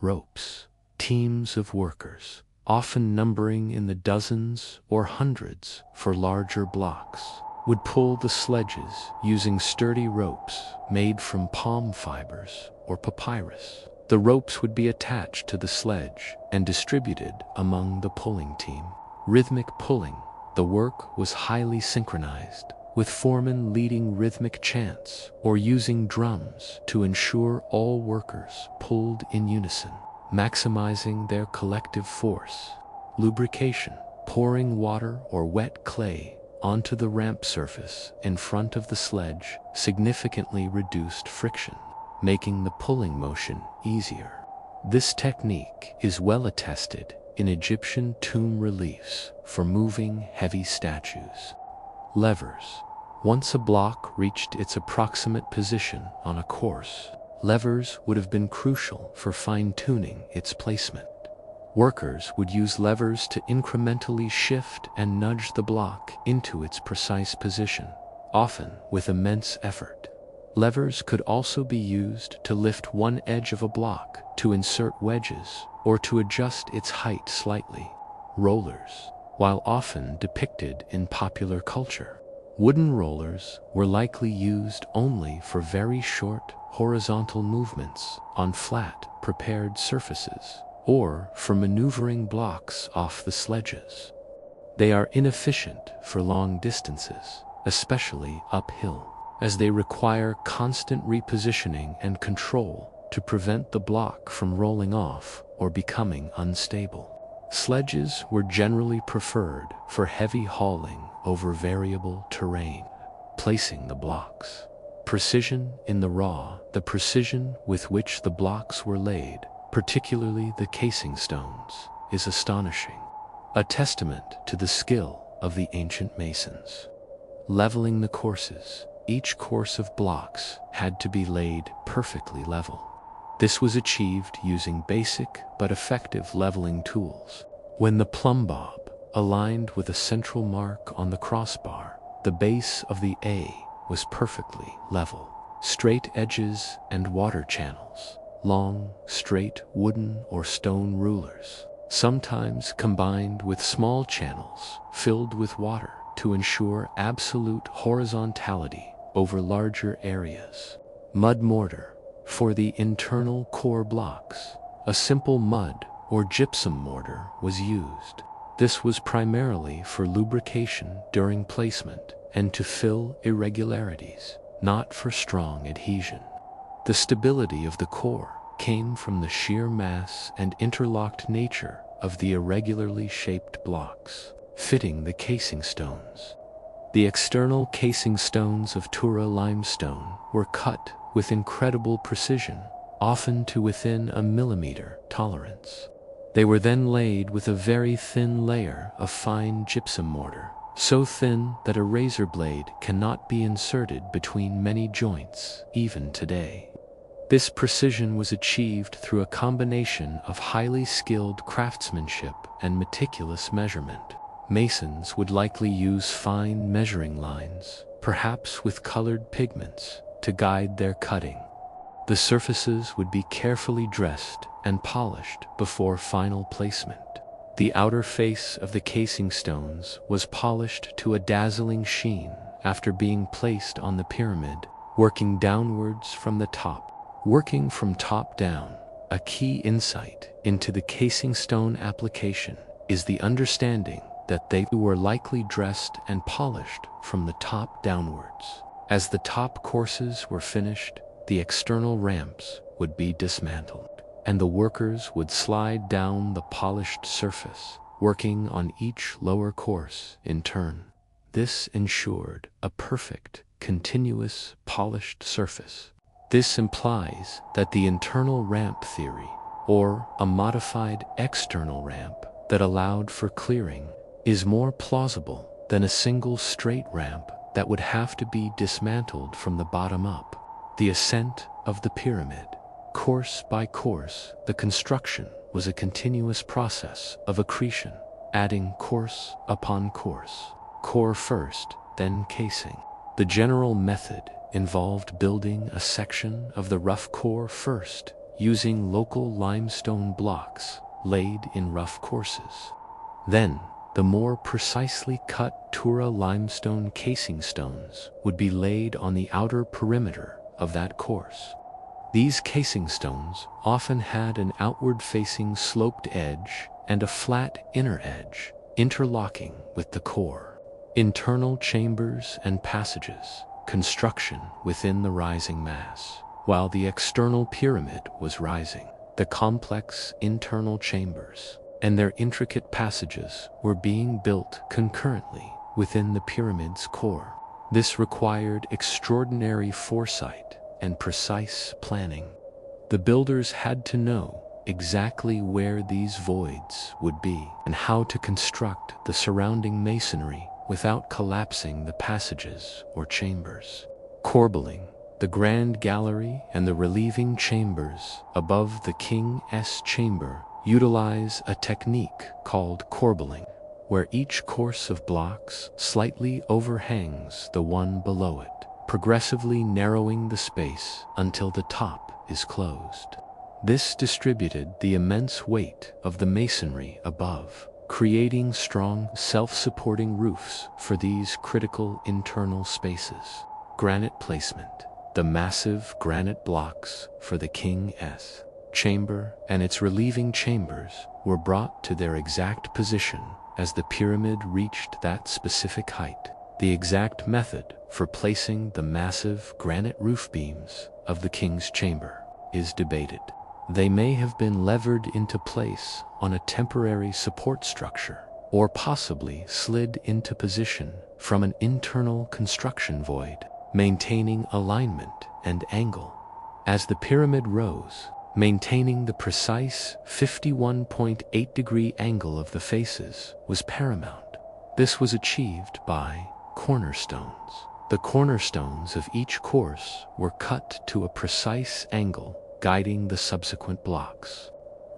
A: Ropes. Teams of workers, often numbering in the dozens or hundreds for larger blocks, would pull the sledges using sturdy ropes made from palm fibers or papyrus. The ropes would be attached to the sledge and distributed among the pulling team. Rhythmic pulling. The work was highly synchronized, with foremen leading rhythmic chants or using drums to ensure all workers pulled in unison, maximizing their collective force. Lubrication. Pouring water or wet clay onto the ramp surface in front of the sledge significantly reduced friction, making the pulling motion easier. This technique is well attested in Egyptian tomb reliefs for moving heavy statues. Levers. Once a block reached its approximate position on a course, levers would have been crucial for fine-tuning its placement. Workers would use levers to incrementally shift and nudge the block into its precise position, often with immense effort. Levers could also be used to lift one edge of a block, to insert wedges, or to adjust its height slightly. Rollers. While often depicted in popular culture, Wooden rollers were likely used only for very short horizontal movements on flat, prepared surfaces, or for maneuvering blocks off the sledges. They are inefficient for long distances, especially uphill, as they require constant repositioning and control to prevent the block from rolling off or becoming unstable. Sledges were generally preferred for heavy hauling over variable terrain. Placing the blocks. Precision in the precision with which the blocks were laid, particularly the casing stones, is astonishing, a testament to the skill of the ancient masons. Leveling the courses. Each course of blocks had to be laid perfectly level. This was achieved using basic but effective leveling tools. When the plumb bob aligned with a central mark on the crossbar, the base of the A was perfectly level. Straight edges and water channels. Long, straight wooden or stone rulers, sometimes combined with small channels filled with water to ensure absolute horizontality over larger areas. Mud mortar. For the internal core blocks, a simple mud or gypsum mortar was used. This was primarily for lubrication during placement and to fill irregularities, not for strong adhesion. The stability of the core came from the sheer mass and interlocked nature of the irregularly shaped blocks, fitting the casing stones. The external casing stones of Tura limestone were cut with incredible precision, often to within a millimeter tolerance. They were then laid with a very thin layer of fine gypsum mortar, so thin that a razor blade cannot be inserted between many joints, even today. This precision was achieved through a combination of highly skilled craftsmanship and meticulous measurement. Masons would likely use fine measuring lines, perhaps with colored pigments, to guide their cutting. The surfaces would be carefully dressed and polished before final placement. The outer face of the casing stones was polished to a dazzling sheen after being placed on the pyramid, working downwards from the top. Working from top down, a key insight into the casing stone application is the understanding that they were likely dressed and polished from the top downwards. As the top courses were finished, the external ramps would be dismantled, and the workers would slide down the polished surface, working on each lower course in turn. This ensured a perfect, continuous, polished surface. This implies that the internal ramp theory, or a modified external ramp that allowed for clearing, is more plausible than a single straight ramp that would have to be dismantled from the bottom up. The ascent of the pyramid. Course by course, the construction was a continuous process of accretion, adding course upon course. Core first, then casing. The general method involved building a section of the rough core first, using local limestone blocks laid in rough courses. Then, the more precisely cut Tura limestone casing stones would be laid on the outer perimeter of that course. These casing stones often had an outward-facing sloped edge and a flat inner edge, interlocking with the core. Internal chambers and passages, construction within the rising mass. While the external pyramid was rising, the complex internal chambers and their intricate passages were being built concurrently within the pyramid's core. This required extraordinary foresight and precise planning. The builders had to know exactly where these voids would be and how to construct the surrounding masonry without collapsing the passages or chambers. Corbelling. The grand gallery and the relieving chambers above the king's chamber utilize a technique called corbelling, where each course of blocks slightly overhangs the one below it, progressively narrowing the space until the top is closed. This distributed the immense weight of the masonry above, creating strong, self-supporting roofs for these critical internal spaces. Granite placement. The massive granite blocks for the king's chamber and its relieving chambers were brought to their exact position as the pyramid reached that specific height. The exact method for placing the massive granite roof beams of the king's chamber is debated. They may have been levered into place on a temporary support structure, or possibly slid into position from an internal construction void, maintaining alignment and angle. As the pyramid rose, maintaining the precise 51.8-degree angle of the faces was paramount. This was achieved by cornerstones. The cornerstones of each course were cut to a precise angle, guiding the subsequent blocks.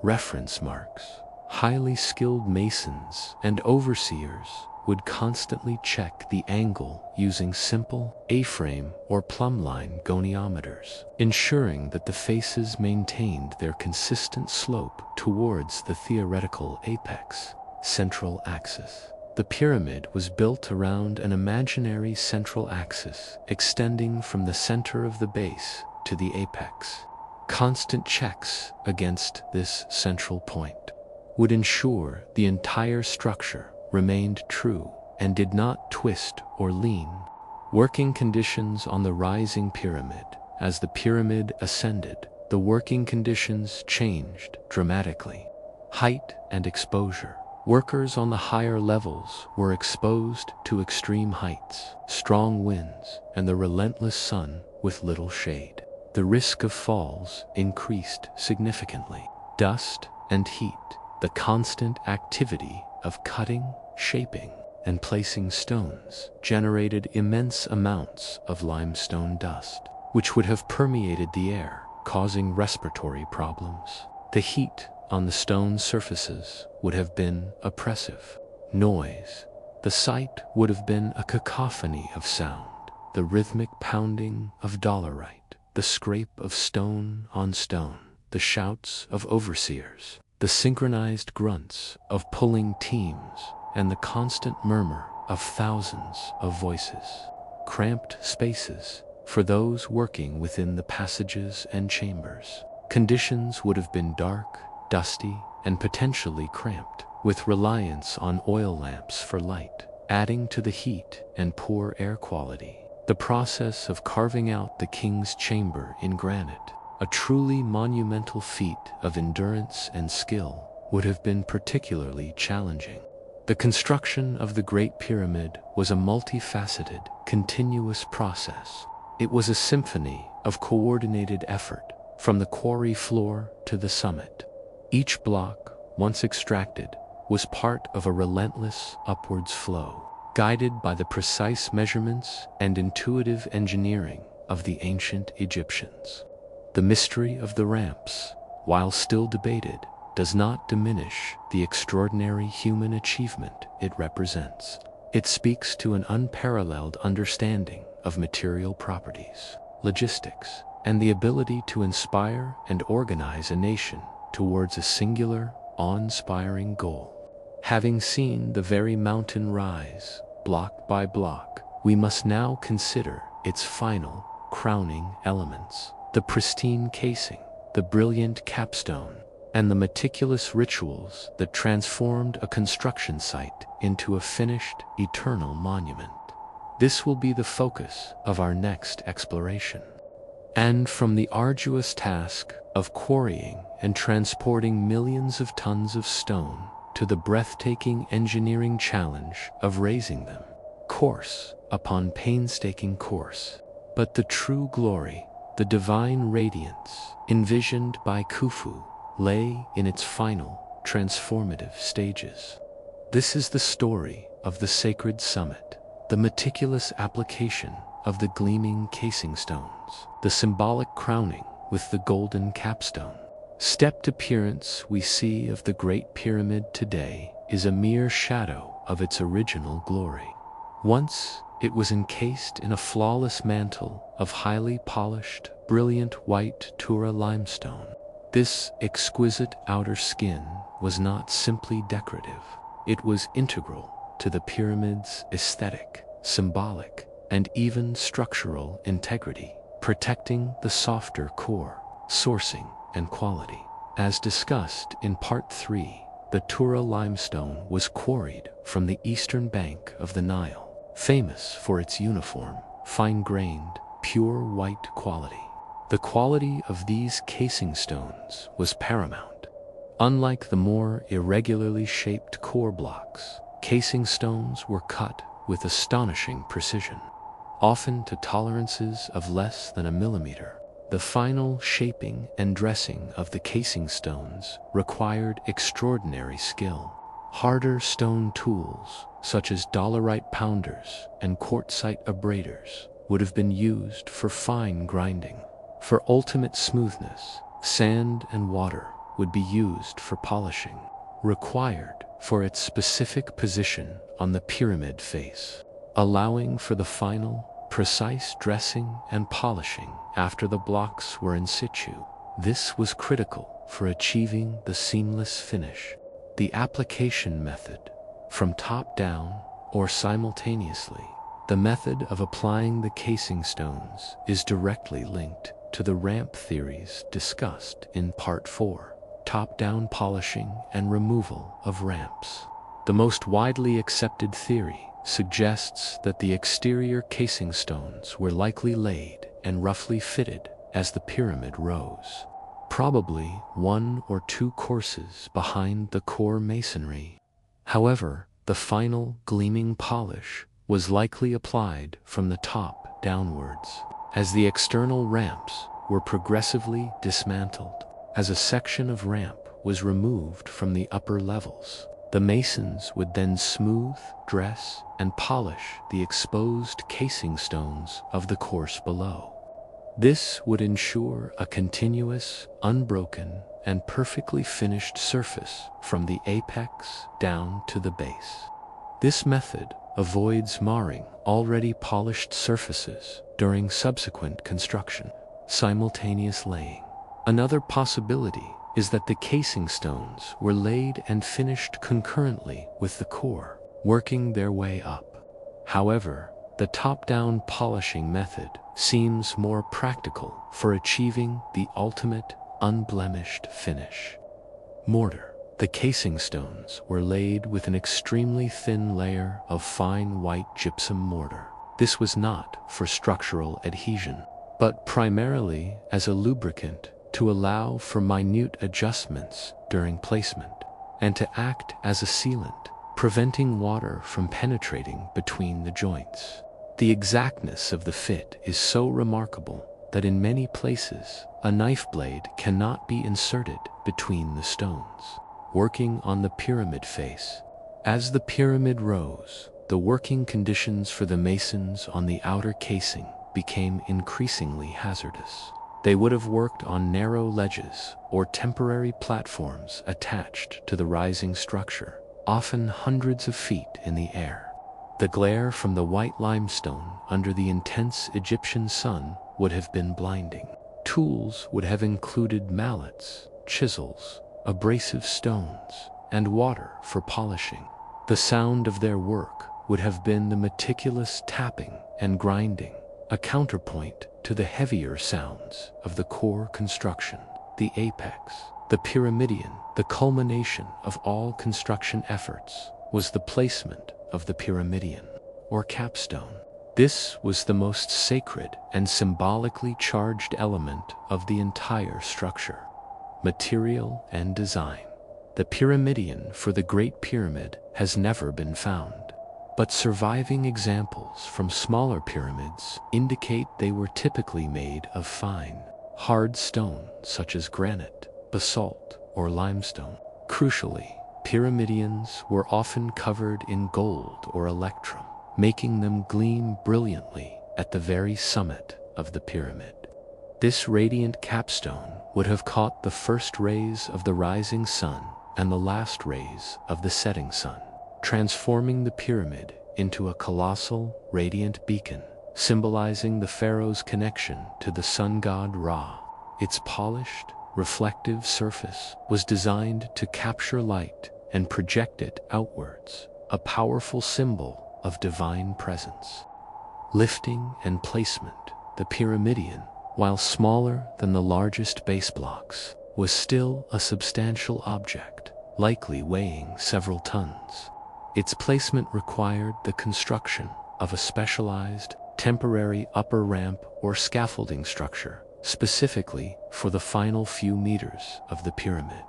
A: Reference marks. Highly skilled masons and overseers would constantly check the angle using simple A-frame or plumbline goniometers, ensuring that the faces maintained their consistent slope towards the theoretical apex, central axis. The pyramid was built around an imaginary central axis extending from the center of the base to the apex. Constant checks against this central point would ensure the entire structure remained true and did not twist or lean. Working conditions on the rising pyramid. As the pyramid ascended, the working conditions changed dramatically. Height and exposure. Workers on the higher levels were exposed to extreme heights, strong winds, and the relentless sun with little shade. The risk of falls increased significantly. Dust and heat. The constant activity of cutting, shaping, and placing stones generated immense amounts of limestone dust, which would have permeated the air, causing respiratory problems. The heat on the stone surfaces would have been oppressive. Noise. The site would have been a cacophony of sound, the rhythmic pounding of dolerite, the scrape of stone on stone, the shouts of overseers, the synchronized grunts of pulling teams, and the constant murmur of thousands of voices. Cramped spaces for those working within the passages and chambers. Conditions would have been dark, dusty, and potentially cramped, with reliance on oil lamps for light, adding to the heat and poor air quality. The process of carving out the king's chamber in granite, a truly monumental feat of endurance and skill, would have been particularly challenging. The construction of the Great Pyramid was a multifaceted, continuous process. It was a symphony of coordinated effort, from the quarry floor to the summit. Each block, once extracted, was part of a relentless upwards flow, guided by the precise measurements and intuitive engineering of the ancient Egyptians. The mystery of the ramps, while still debated, does not diminish the extraordinary human achievement it represents. It speaks to an unparalleled understanding of material properties, logistics, and the ability to inspire and organize a nation towards a singular, awe-inspiring goal. Having seen the very mountain rise, block by block, we must now consider its final, crowning elements: the pristine casing, the brilliant capstone, and the meticulous rituals that transformed a construction site into a finished, eternal monument. This will be the focus of our next exploration. And from the arduous task of quarrying and transporting millions of tons of stone to the breathtaking engineering challenge of raising them, course upon painstaking course. But the true glory, the divine radiance envisioned by Khufu, lay in its final, transformative stages. This is the story of the sacred summit, the meticulous application of the gleaming casing stones, the symbolic crowning with the golden capstone. Stepped appearance we see of the Great Pyramid today is a mere shadow of its original glory. Once it was encased in a flawless mantle of highly polished, brilliant white Tura limestone. This exquisite outer skin was not simply decorative. It was integral to the pyramid's aesthetic, symbolic, and even structural integrity, protecting the softer core, sourcing, and quality. As discussed in Part 3, the Tura limestone was quarried from the eastern bank of the Nile, famous for its uniform, fine-grained, pure white quality. The quality of these casing stones was paramount. Unlike the more irregularly shaped core blocks, casing stones were cut with astonishing precision, often to tolerances of less than a millimeter. The final shaping and dressing of the casing stones required extraordinary skill. Harder stone tools, such as dolerite pounders and quartzite abraders, would have been used for fine grinding. For ultimate smoothness, sand and water would be used for polishing, required for its specific position on the pyramid face, allowing for the final, precise dressing and polishing after the blocks were in situ. This was critical for achieving the seamless finish. The application method, from top down or simultaneously, the method of applying the casing stones is directly linked to the ramp theories discussed in Part 4, top-down polishing and removal of ramps. The most widely accepted theory suggests that the exterior casing stones were likely laid and roughly fitted as the pyramid rose, probably 1 or 2 courses behind the core masonry. However, the final gleaming polish was likely applied from the top downwards, as the external ramps were progressively dismantled. As a section of ramp was removed from the upper levels, the masons would then smooth, dress, and polish the exposed casing stones of the course below. This would ensure a continuous, unbroken, and perfectly finished surface from the apex down to the base. This method avoids marring already polished surfaces during subsequent construction. Simultaneous laying. Another possibility is that the casing stones were laid and finished concurrently with the core, working their way up. However, the top-down polishing method seems more practical for achieving the ultimate, unblemished finish. Mortar. The casing stones were laid with an extremely thin layer of fine white gypsum mortar. This was not for structural adhesion, but primarily as a lubricant to allow for minute adjustments during placement, and to act as a sealant, preventing water from penetrating between the joints. The exactness of the fit is so remarkable that in many places, a knife blade cannot be inserted between the stones. Working on the pyramid face. As the pyramid rose, the working conditions for the masons on the outer casing became increasingly hazardous. They would have worked on narrow ledges or temporary platforms attached to the rising structure, often hundreds of feet in the air. The glare from the white limestone under the intense Egyptian sun would have been blinding. Tools would have included mallets, chisels, abrasive stones, and water for polishing. The sound of their work would have been the meticulous tapping and grinding, a counterpoint to the heavier sounds of the core construction. The apex, the pyramidion, the culmination of all construction efforts, was the placement of the pyramidion, or capstone. This was the most sacred and symbolically charged element of the entire structure. Material and design. The pyramidion for the Great Pyramid has never been found, but surviving examples from smaller pyramids indicate they were typically made of fine, hard stone such as granite, basalt, or limestone. Crucially, pyramidions were often covered in gold or electrum, making them gleam brilliantly at the very summit of the pyramid. This radiant capstone would have caught the first rays of the rising sun and the last rays of the setting sun, transforming the pyramid into a colossal, radiant beacon, symbolizing the pharaoh's connection to the sun god Ra. Its polished, reflective surface was designed to capture light and project it outwards, a powerful symbol of divine presence. Lifting and placement. The pyramidion, while smaller than the largest base blocks, was still a substantial object, likely weighing several tons. Its placement required the construction of a specialized, temporary upper ramp or scaffolding structure, specifically for the final few meters of the pyramid.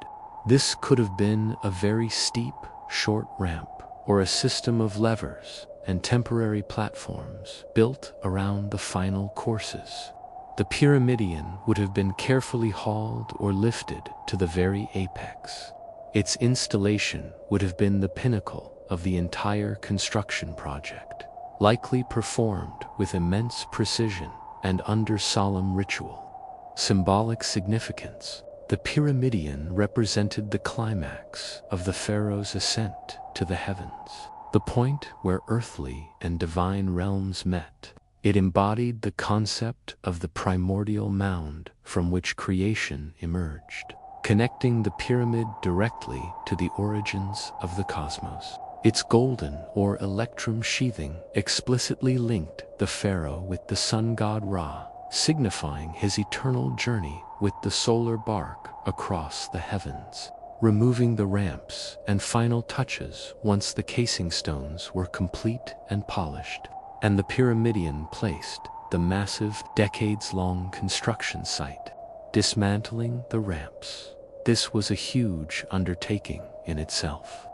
A: This could have been a very steep, short ramp, or a system of levers and temporary platforms built around the final courses. The pyramidion would have been carefully hauled or lifted to the very apex. Its installation would have been the pinnacle of the entire construction project, likely performed with immense precision and under solemn ritual. Symbolic significance. The pyramidion represented the climax of the pharaoh's ascent to the heavens, the point where earthly and divine realms met. It embodied the concept of the primordial mound from which creation emerged, connecting the pyramid directly to the origins of the cosmos. Its golden or electrum sheathing explicitly linked the pharaoh with the sun god Ra, signifying his eternal journey with the solar bark across the heavens. Removing the ramps and final touches once the casing stones were complete and polished, and the pyramidion placed, the massive, decades-long construction site. Dismantling the ramps. This was a huge undertaking in itself.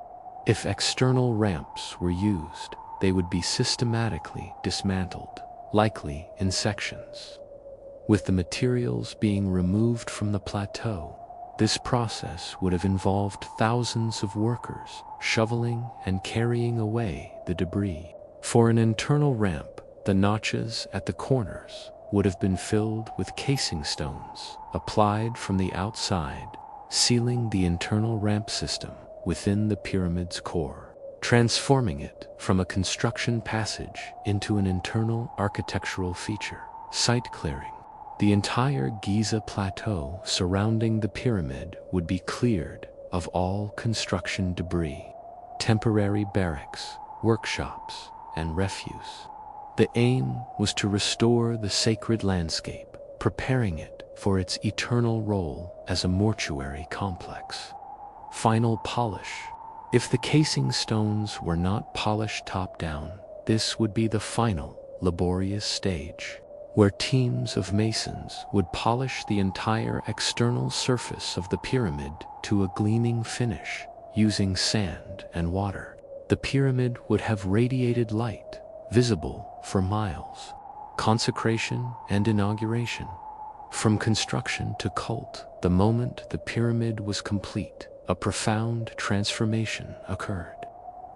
A: If external ramps were used, they would be systematically dismantled, likely in sections. With the materials being removed from the plateau, this process would have involved thousands of workers shoveling and carrying away the debris. For an internal ramp, the notches at the corners would have been filled with casing stones applied from the outside, sealing the internal ramp system within the pyramid's core, transforming it from a construction passage into an internal architectural feature. Site clearing. The entire Giza plateau surrounding the pyramid would be cleared of all construction debris, temporary barracks, workshops, and refuse. The aim was to restore the sacred landscape, preparing it for its eternal role as a mortuary complex. Final polish. If the casing stones were not polished top down, this would be the final, laborious stage, where teams of masons would polish the entire external surface of the pyramid to a gleaming finish, using sand and water. The pyramid would have radiated light, visible for miles. Consecration and inauguration. From construction to cult, the moment the pyramid was complete, a profound transformation occurred.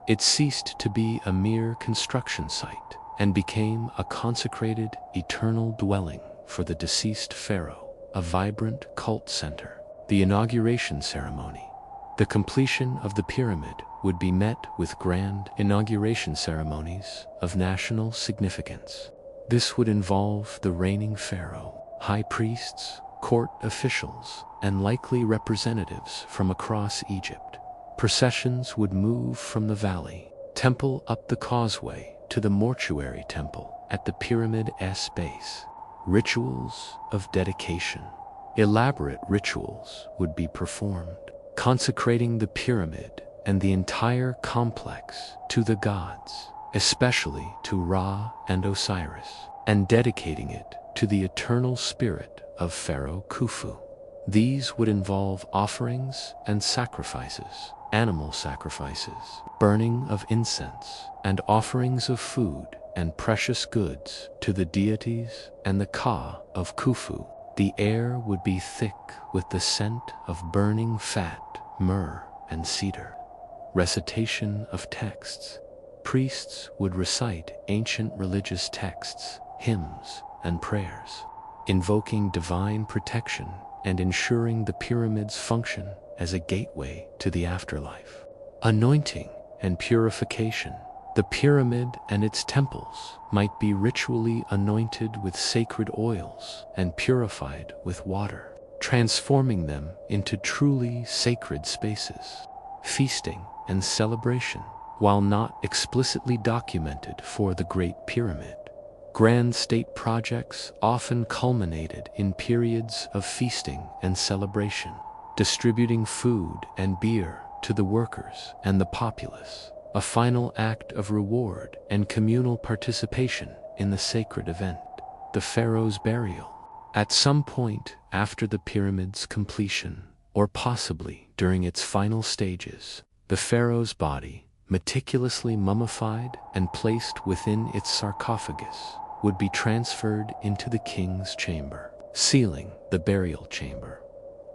A: It ceased to be a mere construction site and became a consecrated, eternal dwelling for the deceased pharaoh, a vibrant cult center. The inauguration ceremony. The completion of the pyramid would be met with grand inauguration ceremonies of national significance. This would involve the reigning pharaoh, high priests, court officials, and likely representatives from across Egypt. Processions would move from the valley, temple up the causeway, to the mortuary temple at the pyramid's base. Rituals of dedication. Elaborate rituals would be performed, consecrating the pyramid and the entire complex to the gods, especially to Ra and Osiris, and dedicating it to the eternal spirit of Pharaoh Khufu. These would involve offerings and sacrifices, animal sacrifices, burning of incense, and offerings of food and precious goods to the deities and the Ka of Khufu. The air would be thick with the scent of burning fat, myrrh, and cedar. Recitation of texts. Priests would recite ancient religious texts, hymns, and prayers, invoking divine protection and ensuring the pyramid's function as a gateway to the afterlife. Anointing and purification. The pyramid and its temples might be ritually anointed with sacred oils and purified with water, transforming them into truly sacred spaces. feasting, and celebration, while not explicitly documented for the Great Pyramid. Grand state projects often culminated in periods of feasting and celebration, distributing food and beer to the workers and the populace, a final act of reward and communal participation in the sacred event, the pharaoh's burial. At some point after the pyramid's completion, or possibly during its final stages, the pharaoh's body, meticulously mummified and placed within its sarcophagus, would be transferred into the king's chamber, sealing the burial chamber.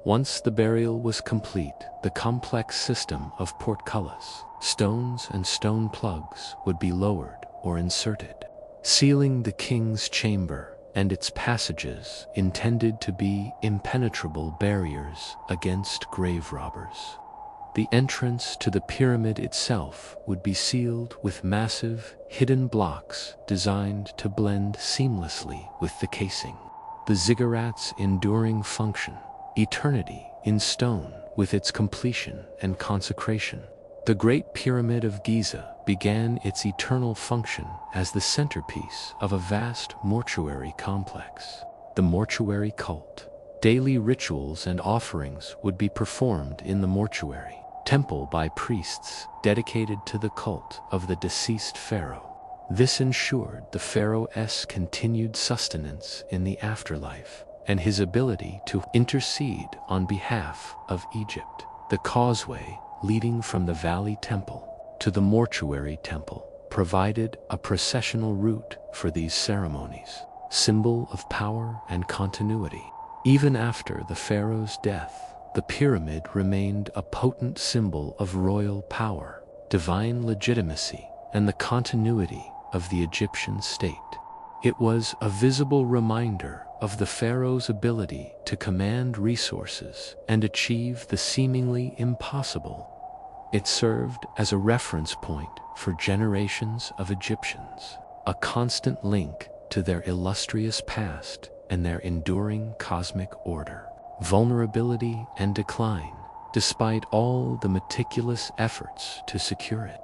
A: Once the burial was complete, the complex system of portcullis, stones and stone plugs would be lowered or inserted, sealing the king's chamber and its passages intended to be impenetrable barriers against grave robbers. The entrance to the pyramid itself would be sealed with massive, hidden blocks designed to blend seamlessly with the casing. The ziggurat's enduring function, eternity in stone with its completion and consecration. The Great Pyramid of Giza began its eternal function as the centerpiece of a vast mortuary complex, the mortuary cult. Daily rituals and offerings would be performed in the mortuary temple by priests dedicated to the cult of the deceased pharaoh. This ensured the pharaoh's continued sustenance in the afterlife and his ability to intercede on behalf of Egypt. The causeway leading from the valley temple to the mortuary temple provided a processional route for these ceremonies, symbol of power and continuity. Even after the pharaoh's death, the pyramid remained a potent symbol of royal power, divine legitimacy, and the continuity of the Egyptian state. It was a visible reminder of the pharaoh's ability to command resources and achieve the seemingly impossible. It served as a reference point for generations of Egyptians, a constant link to their illustrious past and their enduring cosmic order. Vulnerability and decline, despite all the meticulous efforts to secure it.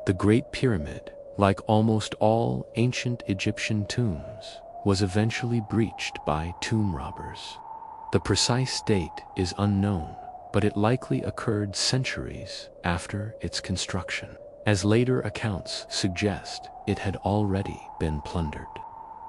A: The Great Pyramid, like almost all ancient Egyptian tombs, was eventually breached by tomb robbers. The precise date is unknown, but it likely occurred centuries after its construction, as later accounts suggest it had already been plundered.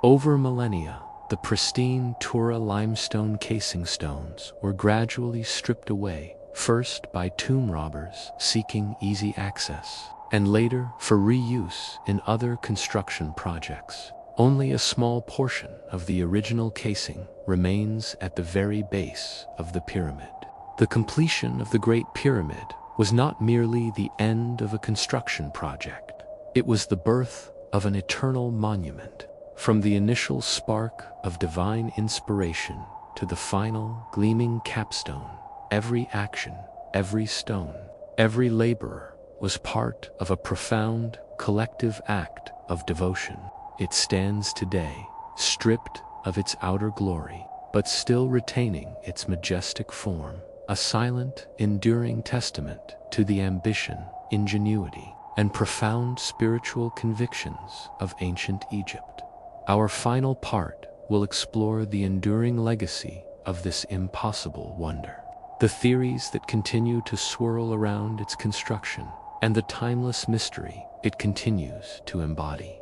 A: Over millennia, the pristine Tura limestone casing stones were gradually stripped away, first by tomb robbers seeking easy access, and later for reuse in other construction projects. Only a small portion of the original casing remains at the very base of the pyramid. The completion of the Great Pyramid was not merely the end of a construction project. It was the birth of an eternal monument. From the initial spark of divine inspiration to the final gleaming capstone, every action, every stone, every laborer was part of a profound collective act of devotion. It stands today, stripped of its outer glory, but still retaining its majestic form, a silent, enduring testament to the ambition, ingenuity, and profound spiritual convictions of ancient Egypt. Our final part will explore the enduring legacy of this impossible wonder, the theories that continue to swirl around its construction, and the timeless mystery it continues to embody.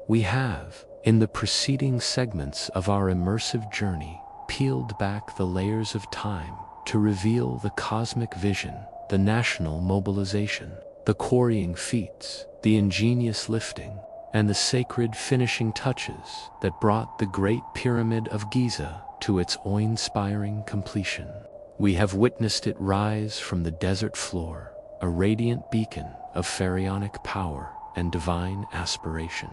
A: We have, in the preceding segments of our immersive journey, peeled back the layers of time to reveal the cosmic vision, the national mobilization, the quarrying feats, the ingenious lifting, and the sacred finishing touches that brought the Great Pyramid of Giza to its awe-inspiring completion. We have witnessed it rise from the desert floor, a radiant beacon of pharaonic power and divine aspiration.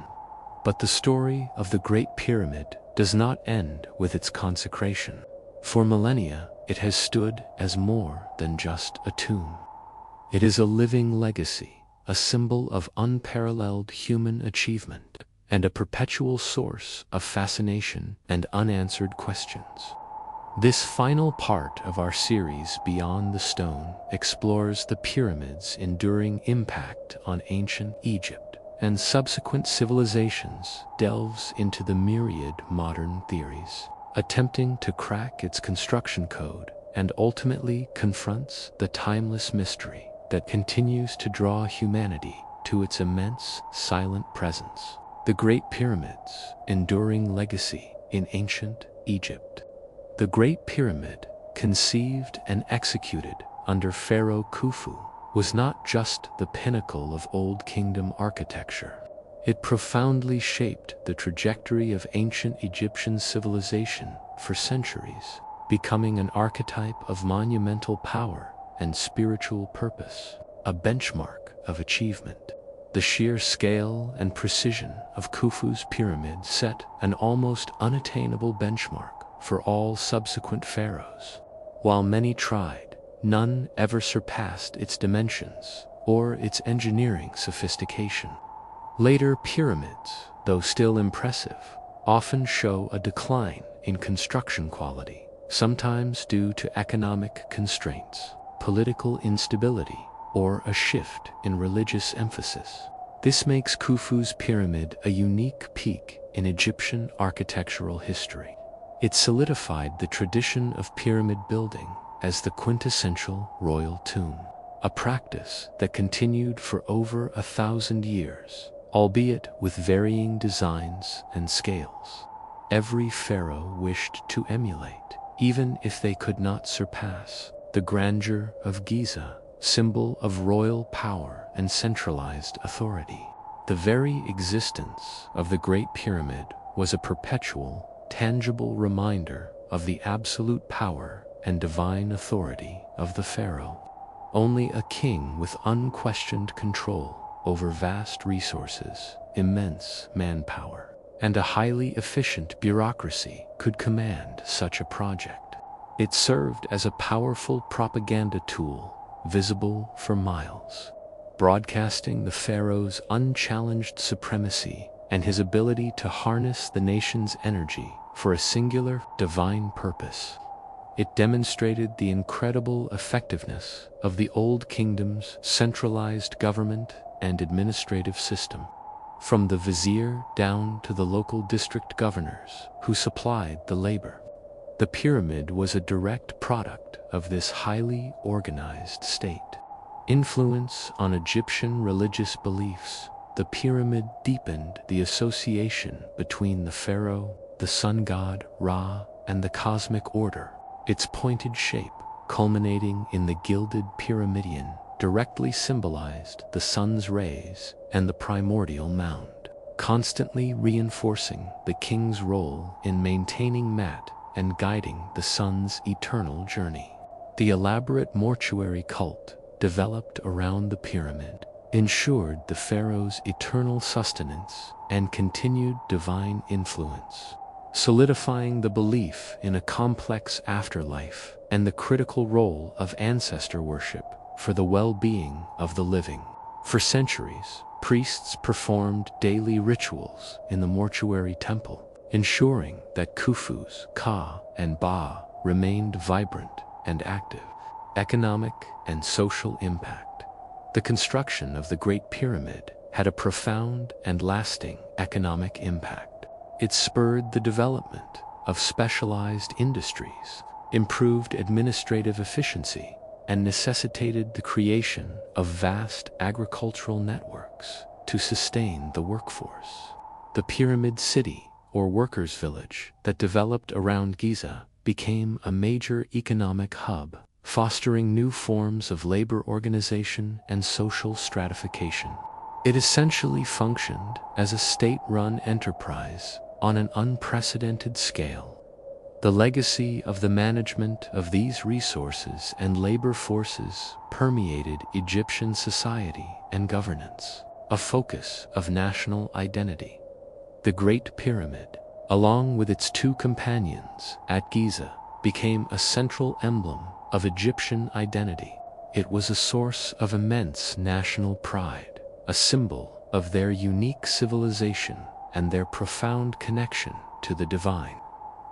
A: But the story of the Great Pyramid does not end with its consecration. For millennia, it has stood as more than just a tomb. It is a living legacy, a symbol of unparalleled human achievement, and a perpetual source of fascination and unanswered questions. This final part of our series Beyond the Stone explores the pyramids' enduring impact on ancient Egypt and subsequent civilizations, delves into the myriad modern theories, attempting to crack its construction code, and ultimately confronts the timeless mystery that continues to draw humanity to its immense silent presence. The Great Pyramids' enduring legacy in ancient Egypt. The Great Pyramid, conceived and executed under Pharaoh Khufu, was not just the pinnacle of Old Kingdom architecture. It profoundly shaped the trajectory of ancient Egyptian civilization for centuries, becoming an archetype of monumental power and spiritual purpose, a benchmark of achievement. The sheer scale and precision of Khufu's pyramid set an almost unattainable benchmark for all subsequent pharaohs. While many tried, none ever surpassed its dimensions or its engineering sophistication. Later pyramids, though still impressive, often show a decline in construction quality, sometimes due to economic constraints, political instability, or a shift in religious emphasis. This makes Khufu's pyramid a unique peak in Egyptian architectural history. It solidified the tradition of pyramid building as the quintessential royal tomb, a practice that continued for over 1,000 years, albeit with varying designs and scales. Every pharaoh wished to emulate, even if they could not surpass, the grandeur of Giza, symbol of royal power and centralized authority. The very existence of the Great Pyramid was a perpetual, tangible reminder of the absolute power and divine authority of the pharaoh. Only a king with unquestioned control over vast resources, immense manpower, and a highly efficient bureaucracy could command such a project. It served as a powerful propaganda tool, visible for miles, broadcasting the pharaoh's unchallenged supremacy and his ability to harness the nation's energy for a singular divine purpose. It demonstrated the incredible effectiveness of the Old Kingdom's centralized government and administrative system, from the vizier down to the local district governors who supplied the labor. The pyramid was a direct product of this highly organized state. Influence on Egyptian religious beliefs. The pyramid deepened the association between the pharaoh, the sun god Ra, and the cosmic order. Its pointed shape, culminating in the gilded pyramidion, directly symbolized the sun's rays and the primordial mound, constantly reinforcing the king's role in maintaining Mat and guiding the sun's eternal journey. The elaborate mortuary cult developed around the pyramid ensured the pharaoh's eternal sustenance and continued divine influence, solidifying the belief in a complex afterlife and the critical role of ancestor worship for the well-being of the living. For centuries, priests performed daily rituals in the mortuary temple, ensuring that Khufu's Ka and Ba remained vibrant and active. Economic and social impact. The construction of the Great Pyramid had a profound and lasting economic impact. It spurred the development of specialized industries, improved administrative efficiency, and necessitated the creation of vast agricultural networks to sustain the workforce. The Pyramid City, or workers' village, that developed around Giza became a major economic hub, fostering new forms of labor organization and social stratification. It essentially functioned as a state-run enterprise on an unprecedented scale. The legacy of the management of these resources and labor forces permeated Egyptian society and governance, a focus of national identity. The Great Pyramid, along with its two companions at Giza, became a central emblem of Egyptian identity. It was a source of immense national pride, a symbol of their unique civilization and their profound connection to the divine.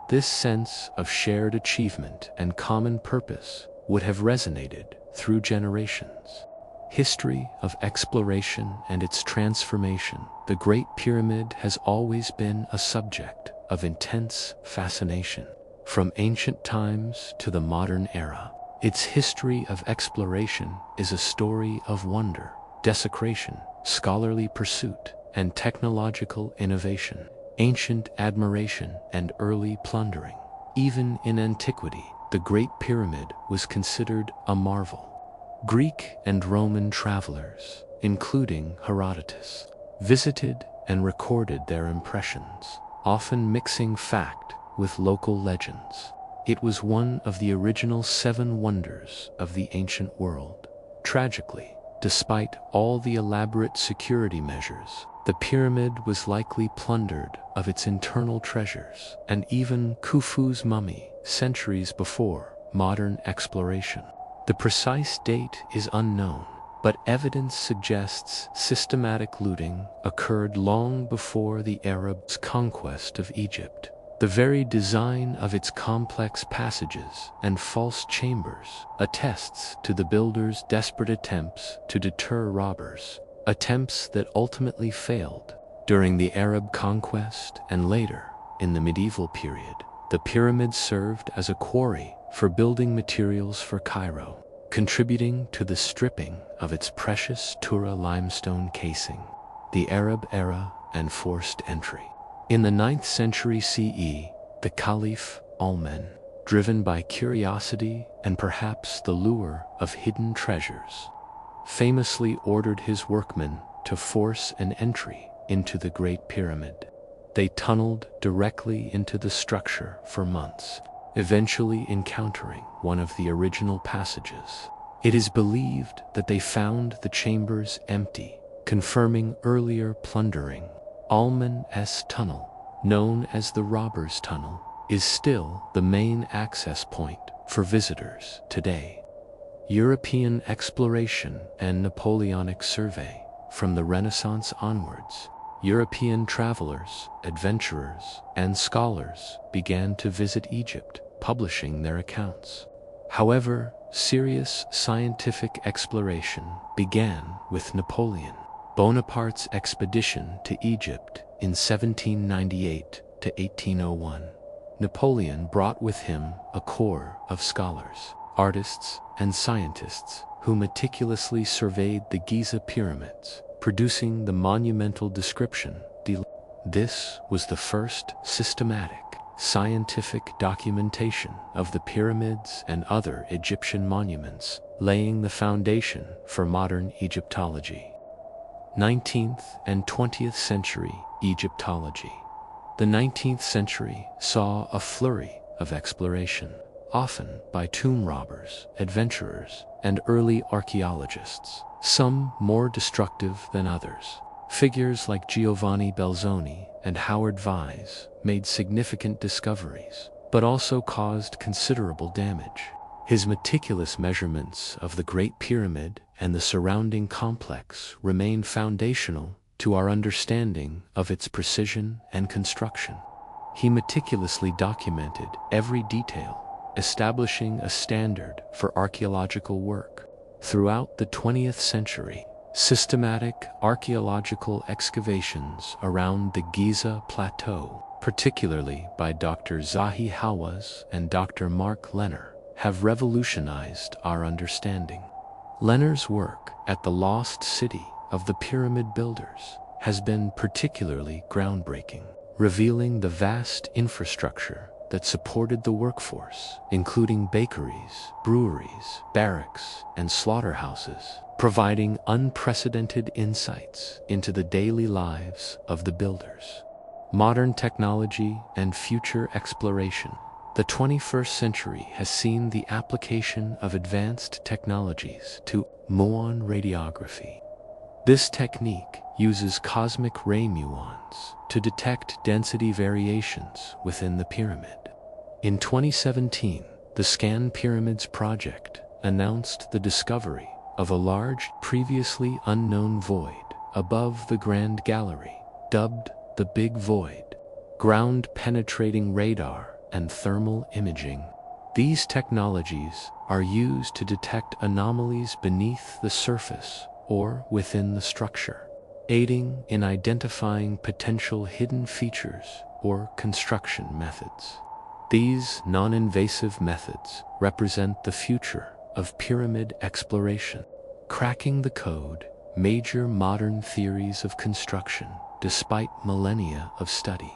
A: This sense of shared achievement and common purpose would have resonated through generations. History of exploration and its transformation. The Great Pyramid has always been a subject of intense fascination. From ancient times to the modern era, its history of exploration is a story of wonder, desecration, scholarly pursuit, and technological innovation. Ancient admiration and early plundering. Even in antiquity, the Great Pyramid was considered a marvel. Greek and Roman travelers, including Herodotus, visited and recorded their impressions, often mixing fact with local legends. It was one of the original 7 wonders of the ancient world. Tragically, despite all the elaborate security measures, the pyramid was likely plundered of its internal treasures, and even Khufu's mummy, centuries before modern exploration. The precise date is unknown, but evidence suggests systematic looting occurred long before the Arabs' conquest of Egypt. The very design of its complex passages and false chambers attests to the builders' desperate attempts to deter robbers, attempts that ultimately failed. During the Arab conquest and later, in the medieval period, the pyramid served as a quarry for building materials for Cairo, contributing to the stripping of its precious Tura limestone casing. The Arab era and forced entry. In the 9th century CE, the Caliph Al-Mamun, driven by curiosity and perhaps the lure of hidden treasures, famously ordered his workmen to force an entry into the Great Pyramid. They tunneled directly into the structure for months, eventually encountering one of the original passages. It is believed that they found the chambers empty, confirming earlier plundering. Al-Mamun's tunnel, known as the Robbers' Tunnel, is still the main access point for visitors today. European exploration and Napoleonic survey. From the Renaissance onwards, European travelers, adventurers, and scholars began to visit Egypt, publishing their accounts. However, serious scientific exploration began with Napoleon Bonaparte's expedition to Egypt in 1798 to 1801. Napoleon brought with him a corps of scholars, artists, and scientists who meticulously surveyed the Giza pyramids, producing the monumental description. This was the first systematic, scientific documentation of the pyramids and other Egyptian monuments, laying the foundation for modern Egyptology. 19th and 20th century Egyptology. The 19th century saw a flurry of exploration, often by tomb robbers, adventurers, and early archaeologists, some more destructive than others. Figures like Giovanni Belzoni and Howard Vyse made significant discoveries, but also caused considerable damage. His meticulous measurements of the Great Pyramid and the surrounding complex remain foundational to our understanding of its precision and construction. He meticulously documented every detail, establishing a standard for archaeological work. Throughout the 20th century, systematic archaeological excavations around the Giza Plateau, particularly by Dr. Zahi Hawass and Dr. Mark Lehner, have revolutionized our understanding. Lehner's work at the lost city of the pyramid builders has been particularly groundbreaking, revealing the vast infrastructure that supported the workforce, including bakeries, breweries, barracks, and slaughterhouses, providing unprecedented insights into the daily lives of the builders. Modern technology and future exploration. The 21st century has seen the application of advanced technologies to muon radiography. This technique uses cosmic ray muons to detect density variations within the pyramid. In 2017, the Scan Pyramids project announced the discovery of a large, previously unknown void above the Grand Gallery, dubbed the Big Void. Ground-penetrating radar and thermal imaging. These technologies are used to detect anomalies beneath the surface or within the structure, aiding in identifying potential hidden features or construction methods. These non-invasive methods represent the future of pyramid exploration, cracking the code, major modern theories of construction despite millennia of study.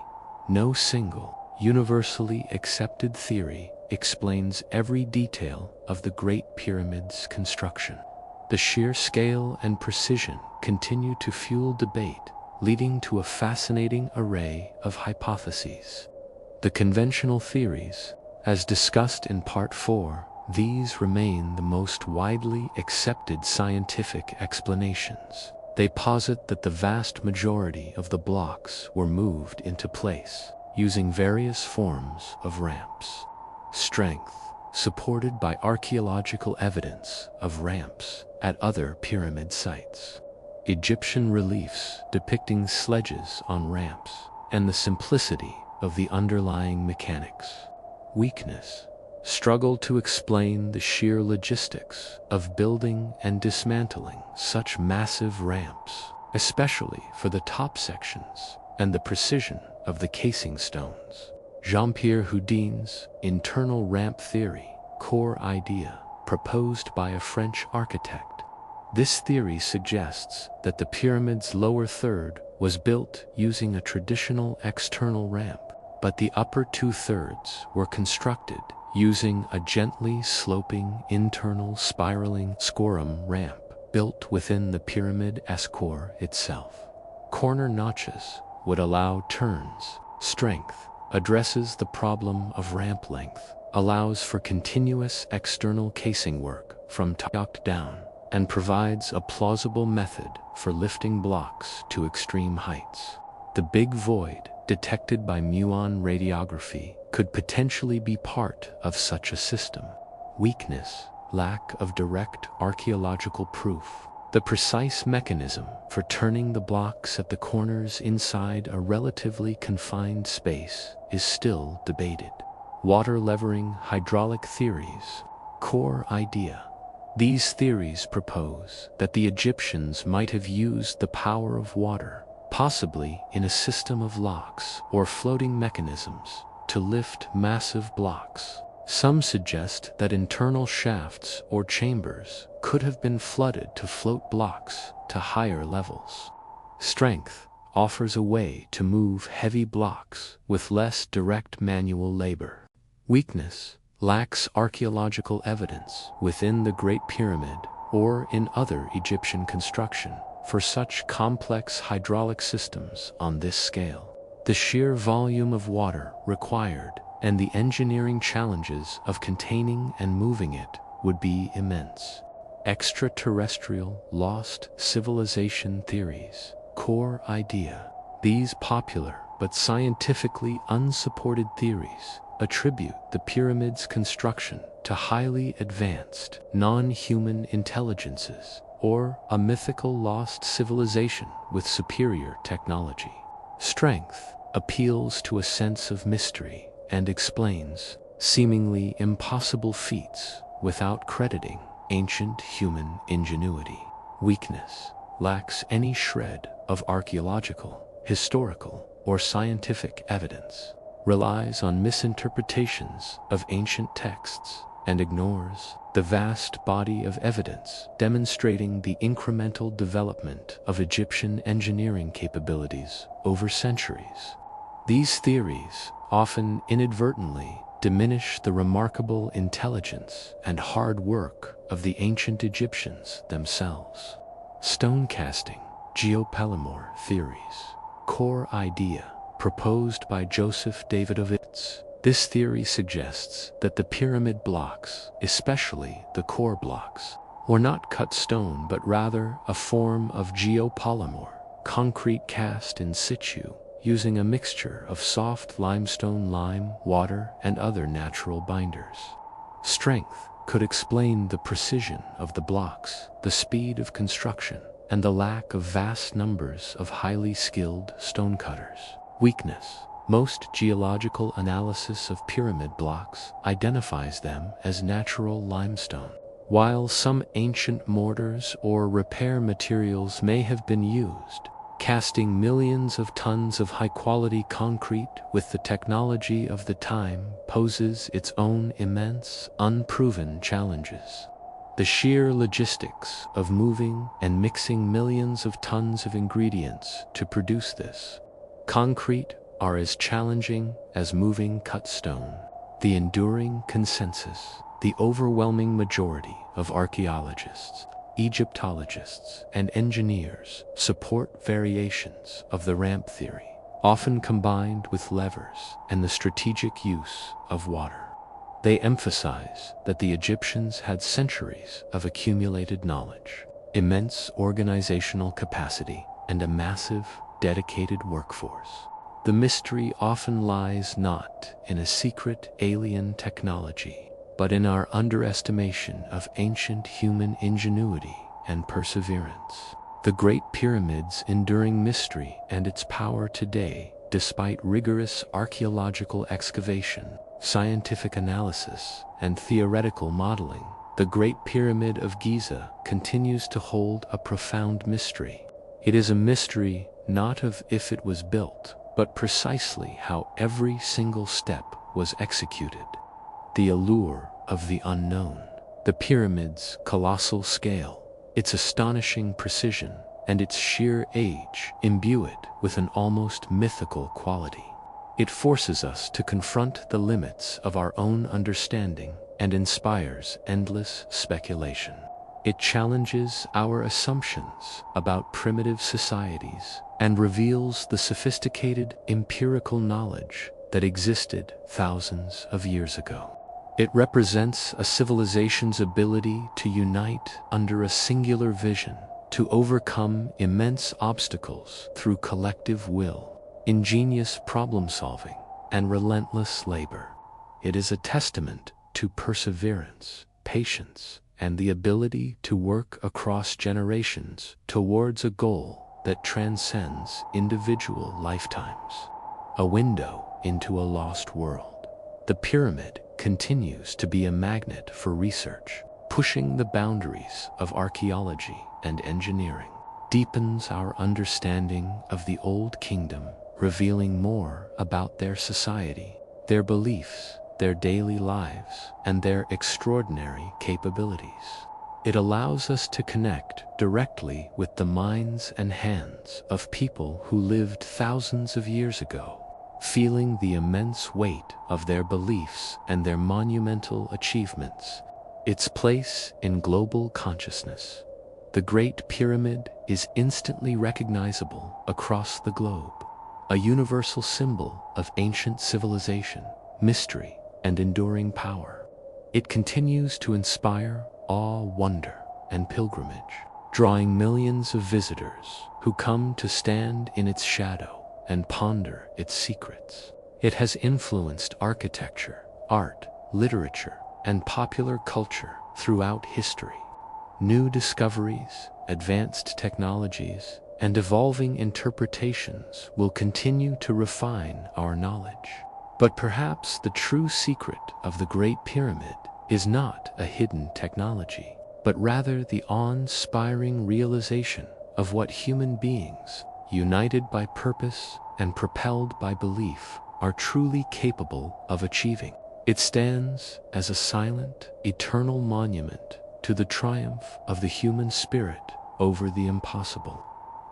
A: No single, universally accepted theory explains every detail of the Great Pyramid's construction. The sheer scale and precision continue to fuel debate, leading to a fascinating array of hypotheses. The conventional theories, as discussed in Part 4, these remain the most widely accepted scientific explanations. They posit that the vast majority of the blocks were moved into place using various forms of ramps. Strength, supported by archaeological evidence of ramps at other pyramid sites. Egyptian reliefs depicting sledges on ramps, and the simplicity of the underlying mechanics. Weakness, struggle to explain the sheer logistics of building and dismantling such massive ramps, especially for the top sections, and the precision of the casing stones. Jean-Pierre Houdin's internal ramp theory, core idea, proposed by a French architect. This theory suggests that the pyramid's lower third was built using a traditional external ramp, but the upper 2/3 were constructed using a gently sloping internal spiraling scorum ramp built within the pyramid's core itself. Corner notches would allow turns. Strength addresses the problem of ramp length, allows for continuous external casing work from top down, and provides a plausible method for lifting blocks to extreme heights. The big void detected by muon radiography could potentially be part of such a system. Weakness, lack of direct archaeological proof. The precise mechanism for turning the blocks at the corners inside a relatively confined space is still debated. Water levering hydraulic theories, core idea. These theories propose that the Egyptians might have used the power of water, possibly in a system of locks or floating mechanisms, to lift massive blocks. Some suggest that internal shafts or chambers could have been flooded to float blocks to higher levels. Strength offers a way to move heavy blocks with less direct manual labor. Weakness lacks archaeological evidence within the Great Pyramid or in other Egyptian construction for such complex hydraulic systems on this scale. The sheer volume of water required and the engineering challenges of containing and moving it would be immense. Extraterrestrial lost civilization theories, core idea. These popular but scientifically unsupported theories attribute the pyramid's construction to highly advanced, non-human intelligences or a mythical lost civilization with superior technology. Strength appeals to a sense of mystery and explains seemingly impossible feats without crediting ancient human ingenuity. Weakness lacks any shred of archaeological, historical, or scientific evidence, relies on misinterpretations of ancient texts, and ignores the vast body of evidence demonstrating the incremental development of Egyptian engineering capabilities over centuries. These theories often inadvertently diminish the remarkable intelligence and hard work of the ancient Egyptians themselves. Stone casting, geopalomor theories, core idea, proposed by Joseph Davidovits. This theory suggests that the pyramid blocks, especially the core blocks, were not cut stone but rather a form of geopalomor, concrete cast in situ, using a mixture of soft limestone, lime, water, and other natural binders. Strength could explain the precision of the blocks, the speed of construction, and the lack of vast numbers of highly skilled stonecutters. Weakness Most geological analysis of pyramid blocks identifies them as natural limestone. While some ancient mortars or repair materials may have been used, casting millions of tons of high-quality concrete with the technology of the time poses its own immense, unproven challenges. The sheer logistics of moving and mixing millions of tons of ingredients to produce this concrete are as challenging as moving cut stone. The enduring consensus, the overwhelming majority of archaeologists, Egyptologists, and engineers support variations of the ramp theory, often combined with levers and the strategic use of water. They emphasize that the Egyptians had centuries of accumulated knowledge, immense organizational capacity, and a massive, dedicated workforce. The mystery often lies not in a secret alien technology, but in our underestimation of ancient human ingenuity and perseverance. The Great Pyramid's enduring mystery and its power today, despite rigorous archaeological excavation, scientific analysis, and theoretical modeling, the Great Pyramid of Giza continues to hold a profound mystery. It is a mystery not of if it was built, but precisely how every single step was executed. The allure of the unknown, the pyramid's colossal scale, its astonishing precision, and its sheer age imbue it with an almost mythical quality. It forces us to confront the limits of our own understanding and inspires endless speculation. It challenges our assumptions about primitive societies and reveals the sophisticated empirical knowledge that existed thousands of years ago. It represents a civilization's ability to unite under a singular vision, to overcome immense obstacles through collective will, ingenious problem-solving, and relentless labor. It is a testament to perseverance, patience, and the ability to work across generations towards a goal that transcends individual lifetimes. A window into a lost world. The pyramid continues to be a magnet for research, pushing the boundaries of archaeology and engineering, deepens our understanding of the Old Kingdom, revealing more about their society, their beliefs, their daily lives, and their extraordinary capabilities. It allows us to connect directly with the minds and hands of people who lived thousands of years ago, feeling the immense weight of their beliefs and their monumental achievements. Its place in global consciousness. The Great Pyramid is instantly recognizable across the globe, a universal symbol of ancient civilization, mystery, and enduring power. It continues to inspire awe, wonder, and pilgrimage, drawing millions of visitors who come to stand in its shadow and ponder its secrets. It has influenced architecture, art, literature, and popular culture throughout history. New discoveries, advanced technologies, and evolving interpretations will continue to refine our knowledge. But perhaps the true secret of the Great Pyramid is not a hidden technology, but rather the awe-inspiring realization of what human beings, united by purpose and propelled by belief, are truly capable of achieving. It stands as a silent, eternal monument to the triumph of the human spirit over the impossible.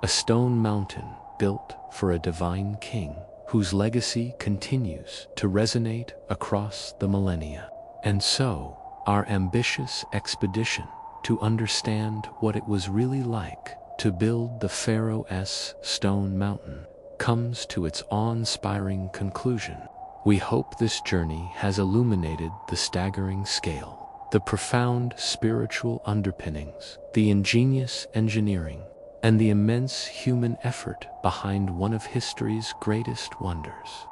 A: A stone mountain built for a divine king whose legacy continues to resonate across the millennia. And so, our ambitious expedition to understand what it was really like to build the Pharaoh's stone mountain comes to its awe-inspiring conclusion. We hope this journey has illuminated the staggering scale, the profound spiritual underpinnings, the ingenious engineering, and the immense human effort behind one of history's greatest wonders.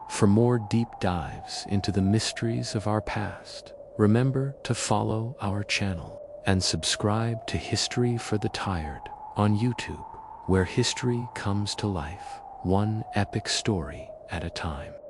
A: For more deep dives into the mysteries of our past, remember to follow our channel and subscribe to History for the Tired on YouTube, where history comes to life, one epic story at a time.